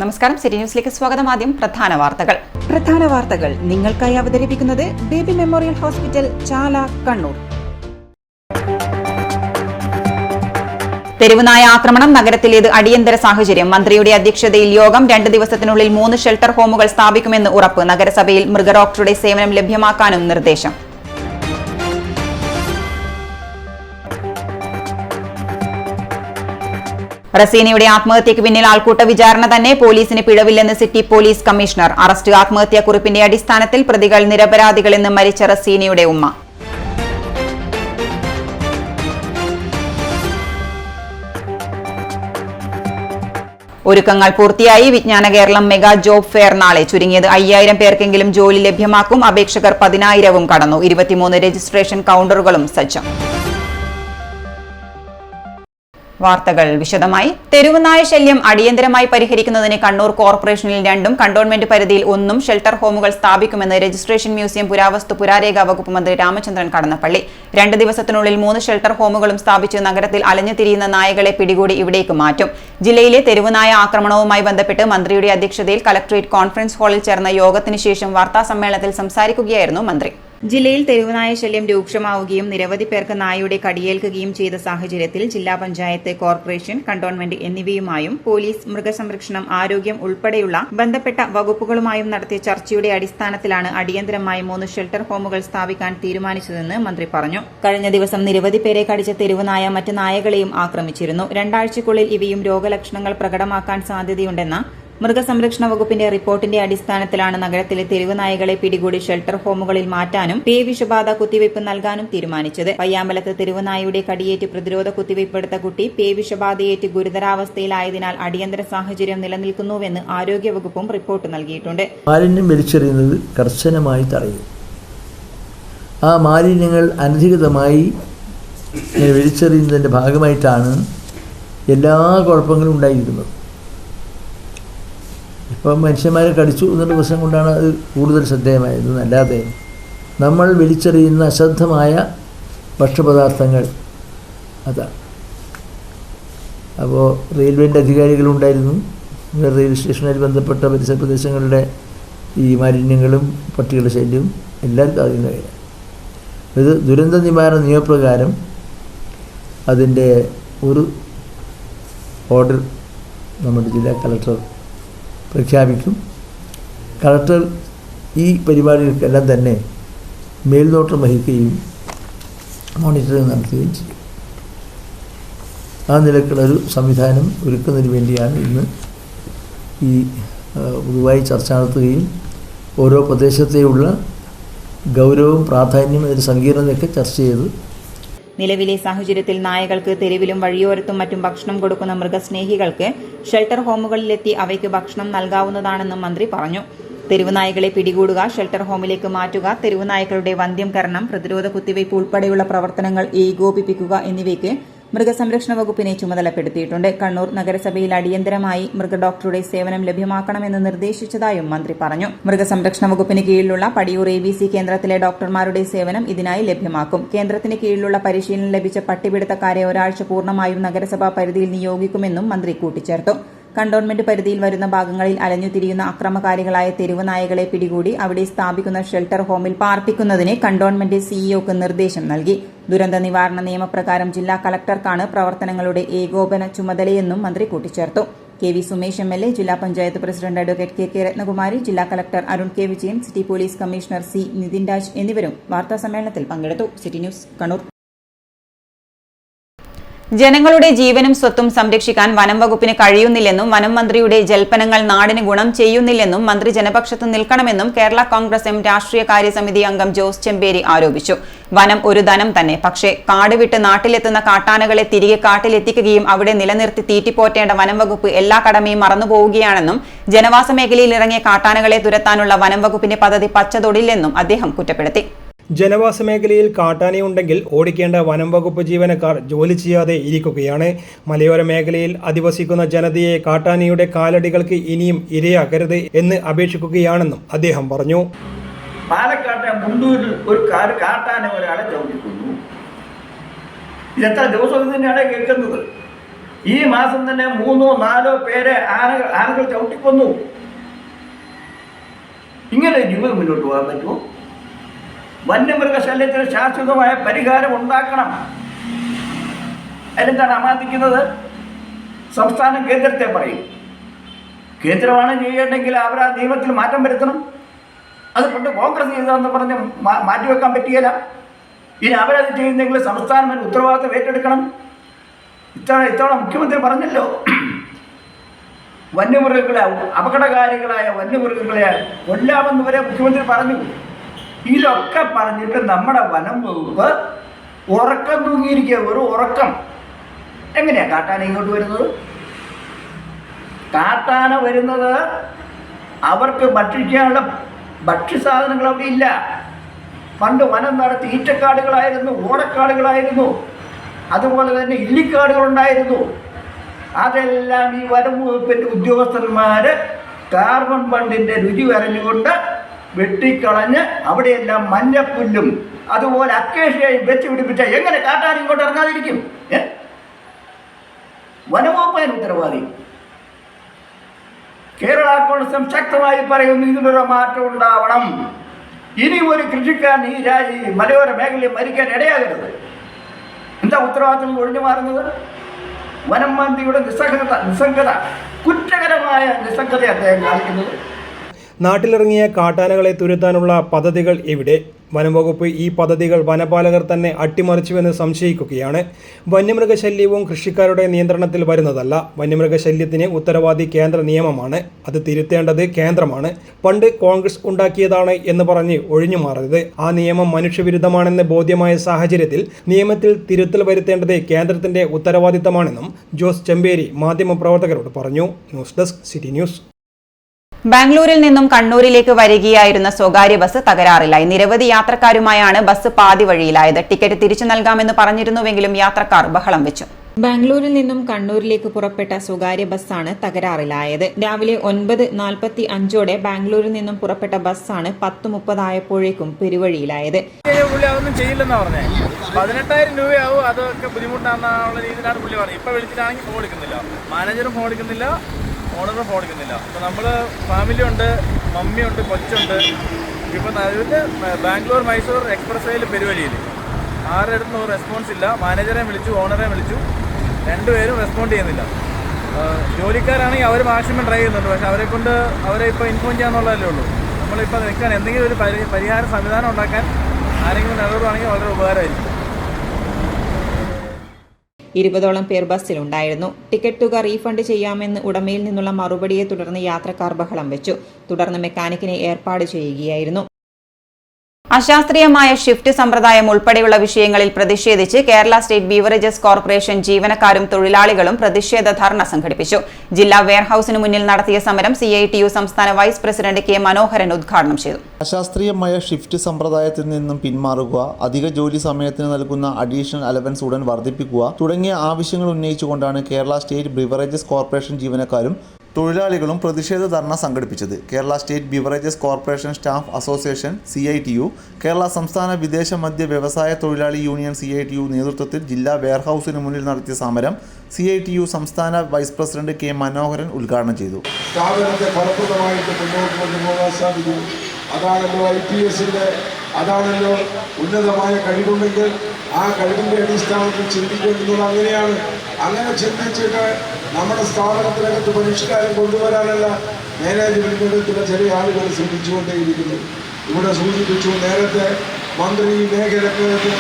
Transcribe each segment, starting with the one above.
നമസ്കാരം, സിറ്റി ന്യൂസിലേക്ക് സ്വാഗതം. ആദ്യം പ്രധാന വാർത്തകൾ നിങ്ങൾക്കായി അവതരിപ്പിക്കുന്നത് ബേബി മെമ്മോറിയൽ ഹോസ്പിറ്റൽ, ചാല, കണ്ണൂർ. തെരുവുനായ ആക്രമണം നഗരത്തിലേത് അടിയന്തര സാഹചര്യം. മന്ത്രിയുടെ അധ്യക്ഷതയിൽ യോഗം. 2 ദിവസത്തിനുള്ളിൽ 3 ഷെൽട്ടർ ഹോമുകൾ സ്ഥാപിക്കുമെന്ന് ഉറപ്പ്. നഗരസഭയിൽ മൃഗഡോക്ടറുടെ സേവനം ലഭ്യമാക്കാനും നിർദ്ദേശം. റസീനയുടെ ആത്മഹത്യയ്ക്ക് പിന്നിൽ ആൾക്കൂട്ട വിചാരണ തന്നെ, പോലീസിന് പിഴവില്ലെന്ന് സിറ്റി പോലീസ് കമ്മീഷണർ. അറസ്റ്റ് ആത്മഹത്യാക്കുറിപ്പിന്റെ അടിസ്ഥാനത്തിൽ, പ്രതികൾ നിരപരാധികളെന്ന് മരിച്ച റസീനയുടെ ഉമ്മ. ഒരുക്കങ്ങൾ പൂർത്തിയായി. വിജ്ഞാന കേരളം മെഗാ ജോബ് ഫെയർ നാളെ. ചുരുങ്ങിയത് 5000 പേർക്കെങ്കിലും ജോലി ലഭ്യമാക്കും. അപേക്ഷകർ 10000 കടന്നു. 23 രജിസ്ട്രേഷൻ കൗണ്ടറുകളും സജ്ജം. വാർത്തകൾ വിശദമായി. തെരുവുനായ ശല്യം അടിയന്തരമായി പരിഹരിക്കുന്നതിന് കണ്ണൂർ കോർപ്പറേഷനിൽ 2, കണ്ടോൺമെന്റ് പരിധിയിൽ 1 ഷെൽട്ടർ ഹോമുകൾ സ്ഥാപിക്കുമെന്ന് രജിസ്ട്രേഷൻ മ്യൂസിയം, പുരാവസ്തു, പുരാരേഖ വകുപ്പ് മന്ത്രി രാമചന്ദ്രൻ കടന്നപ്പള്ളി. 2 ദിവസത്തിനുള്ളിൽ 3 ഷെൽട്ടർ ഹോമുകളും സ്ഥാപിച്ച് നഗരത്തിൽ അലഞ്ഞുതിരിയുന്ന നായകളെ പിടികൂടി ഇവിടേക്ക് മാറ്റും. ജില്ലയിലെ തെരുവുനായ ആക്രമണവുമായി ബന്ധപ്പെട്ട് മന്ത്രിയുടെ അധ്യക്ഷതയിൽ കലക്ടറേറ്റ് കോൺഫറൻസ് ഹാളിൽ ചേർന്ന യോഗത്തിന് ശേഷം വാർത്താസമ്മേളനത്തിൽ സംസാരിക്കുകയായിരുന്നു മന്ത്രി. ജില്ലയിൽ തെരുവുനായ ശല്യം രൂക്ഷമാവുകയും നിരവധി പേർക്ക് നായയുടെ കടിയേൽക്കുകയും ചെയ്ത സാഹചര്യത്തിൽ ജില്ലാ പഞ്ചായത്ത്, കോർപ്പറേഷൻ, കണ്ടോൺമെന്റ് എന്നിവയുമായും പോലീസ്, മൃഗസംരക്ഷണം, ആരോഗ്യം ഉൾപ്പെടെയുള്ള ബന്ധപ്പെട്ട വകുപ്പുകളുമായും നടത്തിയ ചർച്ചയുടെ അടിസ്ഥാനത്തിലാണ് അടിയന്തരമായി 3 ഷെൽട്ടർ ഹോമുകൾ സ്ഥാപിക്കാൻ തീരുമാനിച്ചതെന്ന് മന്ത്രി പറഞ്ഞു. കഴിഞ്ഞ ദിവസം നിരവധി പേരെ കടിച്ച തെരുവുനായ മറ്റ് നായകളെയും ആക്രമിച്ചിരുന്നു. 2 ആഴ്ചയ്ക്കുള്ളിൽ ഇവയും രോഗലക്ഷണങ്ങൾ പ്രകടമാക്കാൻ സാധ്യതയുണ്ടെന്ന മൃഗസംരക്ഷണ വകുപ്പിന്റെ റിപ്പോർട്ടിന്റെ അടിസ്ഥാനത്തിലാണ് നഗരത്തിലെ തെരുവുനായകളെ പിടികൂടി ഷെൽട്ടർ ഹോമുകളിൽ മാറ്റാനും വിഷബാധ കുത്തിവയ്പ് നൽകാനും തീരുമാനിച്ചത്. പയ്യാമ്പലത്ത് തെരുവുനായയുടെ കടിയേറ്റ് പ്രതിരോധ കുത്തിവയ്പ് എടുത്ത കുട്ടി വിഷബാധയേറ്റ് ഗുരുതരാവസ്ഥയിലായതിനാൽ അടിയന്തര സാഹചര്യം നിലനിൽക്കുന്നുവെന്ന് ആരോഗ്യവകുപ്പും റിപ്പോർട്ട് നൽകിയിട്ടുണ്ട്. മാലിന്യം വലിച്ചെറിയുന്നത് കർശനമായി തടയും. ആ മാലിന്യങ്ങൾ അനധികൃതമായി വലിച്ചെറിയുന്നതിന്റെ ഭാഗമായിട്ടാണ് എല്ലാ കുഴപ്പങ്ങളും ഉണ്ടായിരിക്കുന്നത്. ഇപ്പം മനുഷ്യന്മാരെ കടിച്ചു എന്നുള്ള പ്രശ്നം കൊണ്ടാണ് അത് കൂടുതൽ ശ്രദ്ധേയമായത്. അല്ലാതെ നമ്മൾ വലിച്ചെറിയുന്ന അശ്രദ്ധമായ ഭക്ഷ്യപദാർത്ഥങ്ങൾ അതാണ്. അപ്പോൾ റെയിൽവേൻ്റെ അധികാരികളുണ്ടായിരുന്നു. റെയിൽവേ സ്റ്റേഷനുമായി ബന്ധപ്പെട്ട പരിസര പ്രദേശങ്ങളുടെ ഈ മാലിന്യങ്ങളും പട്ടികളുടെ ശല്യവും എല്ലാവർക്കും അറിയുന്ന കാര്യം. ഇത് ദുരന്ത നിവാരണ നിയമപ്രകാരം അതിൻ്റെ ഒരു ഓർഡർ നമ്മുടെ ജില്ലാ കളക്ടർ പ്രഖ്യാപിക്കും. കളക്ടർ ഈ പരിപാടികൾക്കെല്ലാം തന്നെ മേൽനോട്ടം വഹിക്കുകയും മോണിറ്ററിംഗ് നടത്തുകയും ചെയ്യും. ആ നിലക്കുള്ളൊരു സംവിധാനം ഒരുക്കുന്നതിന് വേണ്ടിയാണ് ഇന്ന് ഈ പൊതുവായി ചർച്ച നടത്തുകയും ഓരോ പ്രദേശത്തെയുള്ള ഗൗരവവും പ്രാധാന്യവും അതിൻ്റെ സങ്കീർണതയൊക്കെ ചർച്ച ചെയ്ത്. നിലവിലെ സാഹചര്യത്തിൽ നായകൾക്ക് തെരുവിലും വഴിയോരത്തും മറ്റും ഭക്ഷണം കൊടുക്കുന്ന മൃഗസ്നേഹികൾക്ക് ഷെൽട്ടർ ഹോമുകളിലെത്തി അവയ്ക്ക് ഭക്ഷണം നൽകാവുന്നതാണെന്നും മന്ത്രി പറഞ്ഞു. തെരുവുനായകളെ പിടികൂടുക, ഷെൽട്ടർ ഹോമിലേക്ക് മാറ്റുക, തെരുവുനായകളുടെ വന്ധ്യംകരണം, പ്രതിരോധ കുത്തിവയ്പ് ഉൾപ്പെടെയുള്ള പ്രവർത്തനങ്ങൾ ഏകോപിപ്പിക്കുക എന്നിവയ്ക്ക് മൃഗസംരക്ഷണ വകുപ്പിനെ ചുമതലപ്പെടുത്തിയിട്ടുണ്ട്. കണ്ണൂർ നഗരസഭയിൽ അടിയന്തരമായി മൃഗഡോക്ടറുടെ സേവനം ലഭ്യമാക്കണമെന്ന് നിർദ്ദേശിച്ചതായും മന്ത്രി പറഞ്ഞു. മൃഗസംരക്ഷണ വകുപ്പിന് കീഴിലുള്ള പടിയൂർ ABC കേന്ദ്രത്തിലെ ഡോക്ടർമാരുടെ സേവനം ഇതിനായി ലഭ്യമാക്കും. കേന്ദ്രത്തിന് കീഴിലുള്ള പരിശീലനം ലഭിച്ച പട്ടിപിടുത്തക്കാരെ ഒരാഴ്ച പൂർണ്ണമായും നഗരസഭാ പരിധിയിൽ നിയോഗിക്കുമെന്നും മന്ത്രി കൂട്ടിച്ചേർത്തു. കണ്ടോൺമെന്റ് പരിധിയിൽ വരുന്ന ഭാഗങ്ങളിൽ അലഞ്ഞുതിരിയുന്ന അക്രമകാരികളായ തെരുവുനായകളെ പിടികൂടി അവിടെ സ്ഥാപിക്കുന്ന ഷെൽട്ടർ ഹോമിൽ പാർപ്പിക്കുന്നതിന് കണ്ടോൺമെന്റ് സിഇഒക്ക് നിർദ്ദേശം നൽകി. ദുരന്ത നിവാരണ നിയമപ്രകാരം ജില്ലാ കളക്ടർക്കാണ് പ്രവർത്തനങ്ങളുടെ ഏകോപന ചുമതലയെന്നും മന്ത്രി കൂട്ടിച്ചേർത്തു. KV സുമേഷ് MLA, ജില്ലാ panchayat president advocate KK Ratnakumari, ജില്ലാ collector Arun K. Vijayan, city police commissioner C. Nitin Raj എന്നിവരും വാർത്താസമ്മേളനത്തിൽ പങ്കെടുത്തു. City news, Kannur. ജനങ്ങളുടെ ജീവനും സ്വത്തും സംരക്ഷിക്കാൻ വനം വകുപ്പിന് കഴിയുന്നില്ലെന്നും വനം മന്ത്രിയുടെ ജൽപ്പനങ്ങൾ നാടിന് ഗുണം ചെയ്യുന്നില്ലെന്നും മന്ത്രി ജനപക്ഷത്ത് നിൽക്കണമെന്നും കേരള കോൺഗ്രസ് എം രാഷ്ട്രീയകാര്യ സമിതി അംഗം ജോസ് ചെമ്പേരി ആരോപിച്ചു. വനം ഒരു ധനം തന്നെ. പക്ഷേ കാട് വിട്ട് നാട്ടിലെത്തുന്ന കാട്ടാനകളെ തിരികെ കാട്ടിലെത്തിക്കുകയും അവിടെ നിലനിർത്തി തീറ്റിപ്പോറ്റേണ്ട വനം വകുപ്പ് എല്ലാ കടമയും മറന്നുപോവുകയാണെന്നും ജനവാസ മേഖലയിൽ ഇറങ്ങിയ കാട്ടാനകളെ തുരത്താനുള്ള വനം വകുപ്പിന്റെ പദ്ധതി പച്ചതൊടില്ലെന്നും അദ്ദേഹം കുറ്റപ്പെടുത്തി. ജനവാസ മേഖലയിൽ കാട്ടാനയുണ്ടെങ്കിൽ ഓടിക്കേണ്ട വനം വകുപ്പ് ജീവനക്കാർ ജോലി ചെയ്യാതെ ഇരിക്കുകയാണ്. മലയോര മേഖലയിൽ അധിവസിക്കുന്ന ജനതയെ കാട്ടാനയുടെ കാലടികൾക്ക് ഇനിയും ഇരയാക്കരുത് എന്ന് അപേക്ഷിക്കുകയാണെന്നും അദ്ദേഹം പറഞ്ഞു. പാലക്കാട്ടെ മുണ്ടൂരിൽ ഒരു കാട്ടാന ഒരാളെ ചവിട്ടിക്കൊന്നു. ഇതെത്ര ദിവസം തന്നെയാണ് കേൾക്കുന്നത്. ഈ മാസം തന്നെ 3-4 പേരെ ആനകൾ ചവിട്ടിക്കൊന്നു. ഇങ്ങനെ ജീവിതം മുന്നോട്ട് പോകാൻ പറ്റുമോ? വന്യമൃഗശല്യത്തിന് ശാശ്വതമായ പരിഹാരം ഉണ്ടാക്കണം. അതിനെന്താണ് അമാന്തിക്കുന്നത്? സംസ്ഥാനം കേന്ദ്രത്തെ പറയും. കേന്ദ്രമാണ് ചെയ്യേണ്ടെങ്കിൽ അവർ ആ നിയമത്തിൽ മാറ്റം വരുത്തണം. അത് കൊണ്ട് കോൺഗ്രസ് ചെയ്തതെന്ന് പറഞ്ഞ് മാറ്റിവെക്കാൻ പറ്റുകയില്ല. ഇനി അവരത് ചെയ്യുന്നെങ്കിൽ സംസ്ഥാനം അതിന് ഉത്തരവാദിത്വം ഏറ്റെടുക്കണം. ഇത്തവണ മുഖ്യമന്ത്രി പറഞ്ഞല്ലോ, വന്യമൃഗങ്ങളെ, അപകടകാരികളായ വന്യമൃഗങ്ങളെ കൊല്ലാമെന്ന് വരെ മുഖ്യമന്ത്രി പറഞ്ഞു. ഇതൊക്കെ പറഞ്ഞിട്ട് നമ്മുടെ വനം വകുപ്പ് ഉറക്കം തൂങ്ങിയിരിക്കുക. ഒരു ഉറക്കം. എങ്ങനെയാണ് കാട്ടാന ഇങ്ങോട്ട് വരുന്നത്? കാട്ടാന വരുന്നത് അവർക്ക് ഭക്ഷിക്കാനുള്ള ഭക്ഷ്യസാധനങ്ങൾ അവിടെ ഇല്ല. പണ്ട് വനം നടത്തി ഈറ്റക്കാടുകളായിരുന്നു, ഓടക്കാടുകളായിരുന്നു, അതുപോലെ തന്നെ ഇല്ലിക്കാടുകളുണ്ടായിരുന്നു. അതെല്ലാം ഈ വനം വകുപ്പിൻ്റെ ഉദ്യോഗസ്ഥന്മാർ കാർബൺ ഫണ്ടിൻ്റെ രുചി അറിഞ്ഞുകൊണ്ട് വെട്ടിക്കളഞ്ഞ് അവിടെയെല്ലാം മഞ്ഞപ്പുല്ലും അതുപോലെ അക്കേഷ്യയും വെച്ച് പിടിപ്പിച്ചാൽ എങ്ങനെ കാട്ടാൻ ഇങ്ങോട്ട് ഇറങ്ങാതിരിക്കും? വനവകുപ്പിന് ഉത്തരവാദി. കേരള കോൺഗ്രസ് ശക്തമായി പറയുന്നു, ഇതിനൊരു മാറ്റം ഉണ്ടാവണം. ഇനി ഒരു കൃഷിക്കാരൻ ഈ മലയോര മേഖലയിൽ മരിക്കാൻ ഇടയാകരുത്. എന്താ ഉത്തരവാദിത്തം ഒഴിഞ്ഞു മാറുന്നത്? വനം മന്ത്രിയുടെ നിസ്സംഗത, കുറ്റകരമായ നിസ്സംഗത അദ്ദേഹം കാണിക്കുന്നത്. നാട്ടിലിറങ്ങിയ കാട്ടാനകളെ തുരത്താനുള്ള പദ്ധതികൾ എവിടെ? വനംവകുപ്പ് ഈ പദ്ധതികൾ വനപാലകർ തന്നെ അട്ടിമറിച്ചുവെന്ന് സംശയിക്കുകയാണ്. വന്യമൃഗശല്യവും കൃഷിക്കാരുടെ നിയന്ത്രണത്തിൽ വരുന്നതല്ല. വന്യമൃഗശല്യത്തിന് ഉത്തരവാദി കേന്ദ്ര നിയമമാണ്. അത് തിരുത്തേണ്ടത് കേന്ദ്രമാണ്. പണ്ട് കോൺഗ്രസ് ഉണ്ടാക്കിയതാണ് എന്ന് പറഞ്ഞ് ഒഴിഞ്ഞു മാറരുത്. ആ നിയമം മനുഷ്യവിരുദ്ധമാണെന്ന് ബോധ്യമായ സാഹചര്യത്തിൽ നിയമത്തിൽ തിരുത്തൽ വരുത്തേണ്ടത് കേന്ദ്രത്തിന്റെ ഉത്തരവാദിത്തമാണെന്നും ജോസ് ചെമ്പേരി മാധ്യമപ്രവർത്തകരോട് പറഞ്ഞു. News desk city news. ബാംഗ്ലൂരിൽ നിന്നും കണ്ണൂരിലേക്ക് വരികയായിരുന്ന സ്വകാര്യ ബസ് തകരാറിലായി. നിരവധി യാത്രക്കാരുമായാണ് ബസ് പാതി വഴിയിലായത്. ടിക്കറ്റ് തിരിച്ചു നൽകാമെന്ന് പറഞ്ഞിരുന്നുവെങ്കിലും യാത്രക്കാർ ബഹളം വെച്ചു. ബാംഗ്ലൂരിൽ നിന്നും കണ്ണൂരിലേക്ക് പുറപ്പെട്ട സ്വകാര്യ ബസ്സാണ് തകരാറിലായത്. രാവിലെ 9:45 ബാംഗ്ലൂരിൽ നിന്നും പുറപ്പെട്ട ബസ്സാണ് 10:30 ആയപ്പോഴേക്കും പെരുവഴിയിലായത്. അതൊന്നും ചെയ്യില്ലെന്നാ പറഞ്ഞേ. 18,000 രൂപയാവും. അതൊക്കെ ബുദ്ധിമുട്ടാണെന്നുള്ള രീതിയിലാണ് പുള്ളി പറഞ്ഞത്. ഇപ്പൊ വിളിച്ചിട്ടാണെങ്കിൽ ഫോൺ എടുക്കുന്നില്ല, മാനേജറും ഫോൺ എടുക്കുന്നില്ല, ഓണറും ഫോൺ എടുക്കുന്നില്ല. അപ്പോൾ നമ്മൾ ഫാമിലി ഉണ്ട്, മമ്മിയുണ്ട്, കൊച്ചുണ്ട്. ഇപ്പം അതിൻ്റെ ബാംഗ്ലൂർ മൈസൂർ എക്സ്പ്രസ് വേയിൽ പെരുവഴിയിൽ ആരുടെ അടുത്തും ഒരു റെസ്പോൺസ് ഇല്ല. മാനേജറെ വിളിച്ചു, ഓണറെ വിളിച്ചു, രണ്ടുപേരും റെസ്പോണ്ട് ചെയ്യുന്നില്ല. ജോലിക്കാരാണെങ്കിൽ അവർ മാക്സിമം ട്രൈ ചെയ്യുന്നുണ്ട്. പക്ഷേ അവരെ ഇപ്പോൾ ഇൻഫോം ചെയ്യാന്നുള്ളതല്ലേ ഉള്ളൂ. നമ്മളിപ്പോൾ നിൽക്കാൻ എന്തെങ്കിലും ഒരു പരിഹാര സംവിധാനം ഉണ്ടാക്കാൻ ആരെങ്കിലും നിലവിടുവാണെങ്കിൽ വളരെ ഉപകാരമായിരിക്കും. 20ഓളം പേർ ബസ്സിലുണ്ടായിരുന്നു. ടിക്കറ്റ് തുക റീഫണ്ട് ചെയ്യാമെന്ന് ഉടമയിൽ നിന്നുള്ള മറുപടിയെ തുടർന്ന് യാത്രക്കാർ ബഹളം വെച്ചു. തുടർന്ന് മെക്കാനിക്കിനെ ഏർപ്പാട് ചെയ്യുകയായിരുന്നു. അശാസ്ത്രീയമായ ഷിഫ്റ്റ് സമ്പ്രദായം ഉൾപ്പെടെയുള്ള വിഷയങ്ങളിൽ പ്രതിഷേധിച്ച് കേരള സ്റ്റേറ്റ് ബീവറേജസ് കോർപ്പറേഷൻ ജീവനക്കാരും തൊഴിലാളികളും പ്രതിഷേധ ധർണ സംഘടിപ്പിച്ചു. ജില്ലാ വെയർഹൌസിന് മുന്നിൽ നടത്തിയ സമരം CITU സംസ്ഥാന വൈസ് പ്രസിഡന്റ് K മനോഹരൻ ഉദ്ഘാടനം ചെയ്തു. അശാസ്ത്രീയമായ ഷിഫ്റ്റ് സമ്പ്രദായത്തിൽ നിന്നും പിന്മാറുക, അധിക ജോലി സമയത്തിന് നൽകുന്ന അഡീഷണൽ അലവൻസ് ഉടൻ വർദ്ധിപ്പിക്കുക തുടങ്ങിയ ആവശ്യങ്ങൾ ഉന്നയിച്ചുകൊണ്ടാണ് കേരള സ്റ്റേറ്റ് ബീവറേജസ് കോർപ്പറേഷൻ ജീവനക്കാരും തൊഴിലാളികളും പ്രതിഷേധ ധർണ സംഘടിപ്പിച്ചത്. Kerala state beverages corporation staff association CITU, Kerala സംസ്ഥാന വിദേശ മദ്യ വ്യവസായ തൊഴിലാളി യൂണിയൻ CITU നേതൃത്വത്തിൽ ജില്ലാ വെയർഹൌസിന് മുന്നിൽ നടത്തിയ സമരം CITU സംസ്ഥാന വൈസ് പ്രസിഡന്റ് K മനോഹരൻ ഉദ്ഘാടനം ചെയ്തു. സ്ഥാപനത്തെ ഫലപ്രദമായിട്ട് മുന്നോട്ട് കൊണ്ടുപോകാൻ സാധിക്കും. അതാണല്ലോ IPSന്റെ, അതാണല്ലോ ഉന്നതമായ കഴിവുണ്ടെങ്കിൽ ആ കഴിവിൻ്റെ അടിസ്ഥാനത്തിൽ ചിന്തിക്കുന്നത് അങ്ങനെയാണ്. അങ്ങനെ ചിന്തിച്ചിട്ട് നമ്മുടെ സ്ഥാപനത്തിനകത്ത് പരിഷ്കാരം കൊണ്ടുവരാനുള്ള മാനേജ്മെൻറ്റിനകത്തുള്ള ചില ആളുകൾ ശ്രമിച്ചുകൊണ്ടേയിരിക്കുന്നു. ഇവിടെ സൂചിപ്പിച്ചു, നേരത്തെ മന്ത്രി മേഖലക്കകത്ത്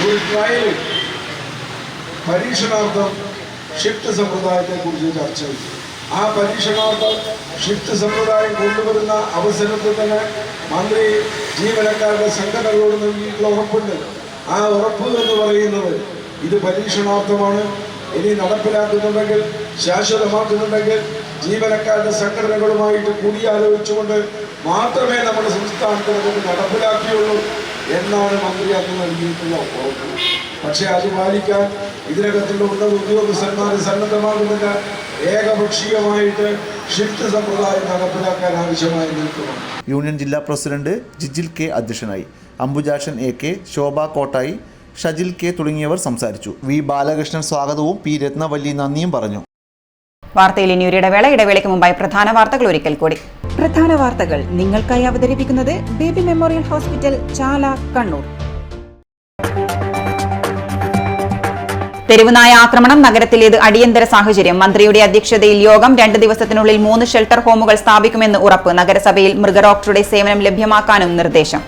ഒരു ട്രയൽ പരീക്ഷണാർത്ഥം ഷിഫ്റ്റ് സമ്പ്രദായത്തെക്കുറിച്ച് ചർച്ച ചെയ്തു. ആ പരീക്ഷണാർത്ഥം ഷിഫ്റ്റ് സമ്പ്രദായം കൊണ്ടുവരുന്ന അവസരത്തിൽ തന്നെ മന്ത്രി ജീവനക്കാരുടെ സംഘടനകളോട് നൽകിയിട്ടുള്ള ഉറപ്പുണ്ട്. ആ ഉറപ്പ് എന്ന് പറയുന്നത് ഇത് പരീക്ഷണാർത്ഥമാണ്. ഇനി നടപ്പിലാക്കുന്നുണ്ടെങ്കിൽ, ശാശ്വതമാക്കുന്നുണ്ടെങ്കിൽ ജീവനക്കാരുടെ സംഘടനകളുമായിട്ട് കൂടിയാലോചിച്ചുകൊണ്ട് മാത്രമേ നമ്മുടെ സംസ്ഥാനത്തിനകത്ത് നടപ്പിലാക്കിയുള്ളൂ എന്നാണ് മന്ത്രി അന്ന് നൽകിയിട്ടുള്ള ഉറപ്പ്. പക്ഷേ അത് പാലിക്കാൻ ഇതിനകത്തുള്ള ഉന്നത ഉദ്യോഗസ്ഥന്മാർ സന്നദ്ധമാകുന്നില്ല. ഏകപക്ഷീയമായിട്ട് ഷിഫ്റ്റ് സമ്പ്രദായം നടപ്പിലാക്കാൻ ആവശ്യമായി നിൽക്കുന്നു. യൂണിയൻ ജില്ലാ പ്രസിഡന്റ് ജിജിൽ K അധ്യക്ഷനായി. അംബുജാക്ഷൻ AK, ശോഭ കോട്ടായി, ഷജിൽ കെ തുടങ്ങിയവർ സംസാരിച്ചു. വി ബാലകൃഷ്ണൻ സ്വാഗതവും പി രത്നവല്ലി നന്ദിയും പറഞ്ഞു. വാർത്തയിൽ ഇനി ഒരു ഇടവേളയ്ക്ക് മുമ്പായി പ്രധാന വാർത്തകൾ ഒരിക്കൽ കൂടി. പ്രധാന വാർത്തകൾ നിങ്ങൾക്കായി അവതരിപ്പിക്കുന്നത് ബേബി മെമ്മോറിയൽ ഹോസ്പിറ്റൽ, ചാല, കണ്ണൂർ. തെരുവുനായ ആക്രമണം നഗരത്തിലേത് അടിയന്തര സാഹചര്യം. മന്ത്രിയുടെ അധ്യക്ഷതയിൽ യോഗം. 2 ദിവസത്തിനുള്ളിൽ 3 ഷെൽട്ടർ ഹോമുകൾ സ്ഥാപിക്കുമെന്ന് ഉറപ്പ്. നഗരസഭയിൽ മൃഗഡോക്ടറുടെ സേവനം ലഭ്യമാക്കാനും നിർദ്ദേശം.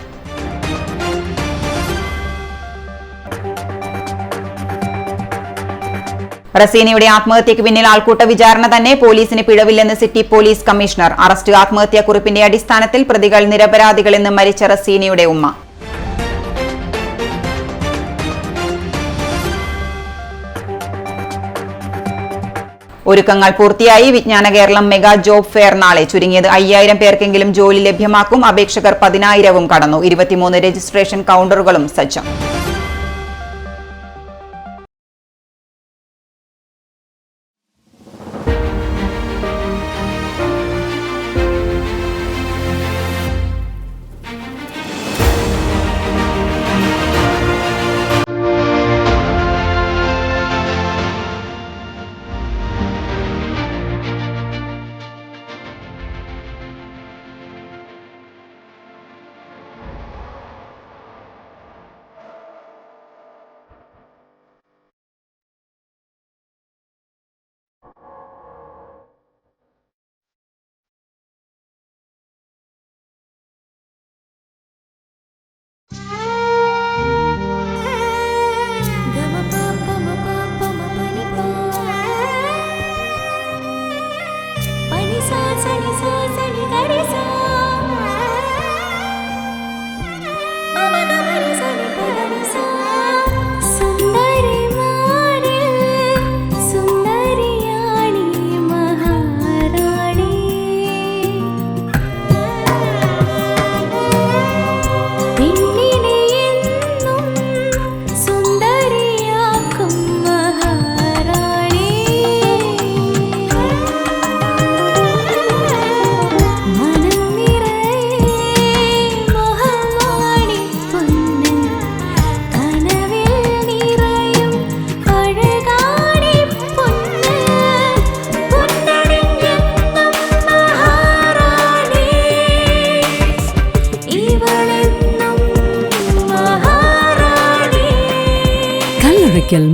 റസീനയുടെ ആത്മഹത്യയ്ക്ക് പിന്നിൽ ആൾക്കൂട്ട വിചാരണ തന്നെ. പോലീസിന് പിഴവില്ലെന്ന് സിറ്റി പോലീസ് കമ്മീഷണർ. അറസ്റ്റ് ആത്മഹത്യാക്കുറിപ്പിന്റെ അടിസ്ഥാനത്തിൽ. പ്രതികൾ നിരപരാധികളെന്ന് മരിച്ച റസീനയുടെ ഉമ്മ. ഒരുക്കങ്ങൾ പൂർത്തിയായി. വിജ്ഞാന കേരളം മെഗാ ജോബ് ഫെയർ നാളെ. ചുരുങ്ങിയത് 5000 പേർക്കെങ്കിലും ജോലി ലഭ്യമാക്കും. അപേക്ഷകർ 10000 കടന്നു. 23 registration കൗണ്ടറുകളും സജ്ജം.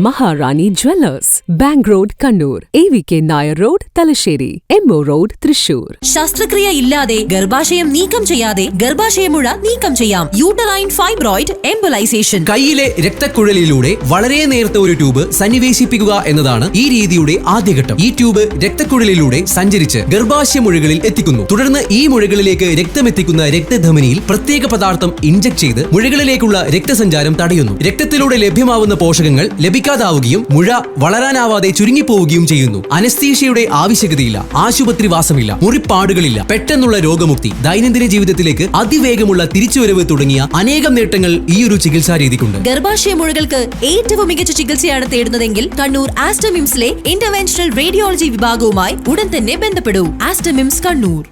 Maharani Jewellers, Bank Road, Kannur, AVK Nair Road, Talasheri, MO Road, Thrissur. ശസ്ത്രക്രിയ ഇല്ലാതെ ഗർഭാശയം നീക്കം ചെയ്യാതെ ഗർഭാശയമുഴ നീക്കം ചെയ്യാം. Uterine fibroid embolisation. കൈയിലെ രക്തക്കുഴലിലൂടെ വളരെ നേർത്ത ഒരു ട്യൂബ് സന്നിവേശിപ്പിക്കുക എന്നതാണ് ഈ രീതിയുടെ ആദ്യഘട്ടം. ഈ ട്യൂബ് രക്തക്കുഴലിലൂടെ സഞ്ചരിച്ച് ഗർഭാശയമുഴകളിൽ എത്തിക്കുന്നു. തുടർന്ന് ഈ മുഴകളിലേക്ക് രക്തമെത്തിക്കുന്ന രക്തധമനിയിൽ പ്രത്യേക പദാർത്ഥം ഇൻജക്ട് ചെയ്ത് മുഴകളിലേക്കുള്ള രക്തസഞ്ചാരം തടയുന്നു. രക്തത്തിലൂടെ ലഭ്യമാവുന്ന പോഷകങ്ങൾ ലഭിക്കാതാവുകയും മുഴ വളരാനാവാതെ ചുരുങ്ങിപ്പോവുകയും ചെയ്യുന്നു. അനസ്തീഷ്യയുടെ ആവശ്യകതയില്ല, ആശുപത്രി വാസമില്ല, മുറിപ്പാടുകളില്ല, പെട്ടെന്നുള്ള രോഗമുക്തി, ദൈനംദിന ജീവിതത്തിലേക്ക് അതിവേഗമുള്ള തിരിച്ചുവരവ് തുടങ്ങിയ അനേകം നേട്ടങ്ങൾ ഈ ഒരു ചികിത്സാ രീതിക്കുണ്ട്. ഗർഭാശയ മുഴകൾക്ക് ഏറ്റവും മികച്ച ചികിത്സയാണ് തേടുന്നതെങ്കിൽ കണ്ണൂർ ആസ്റ്റമിംസിലെ ഇന്റർവെൻഷണൽ റേഡിയോളജി വിഭാഗവുമായി ഉടൻ തന്നെ ബന്ധപ്പെടൂ. ആസ്റ്റമിംസ് കണ്ണൂർ.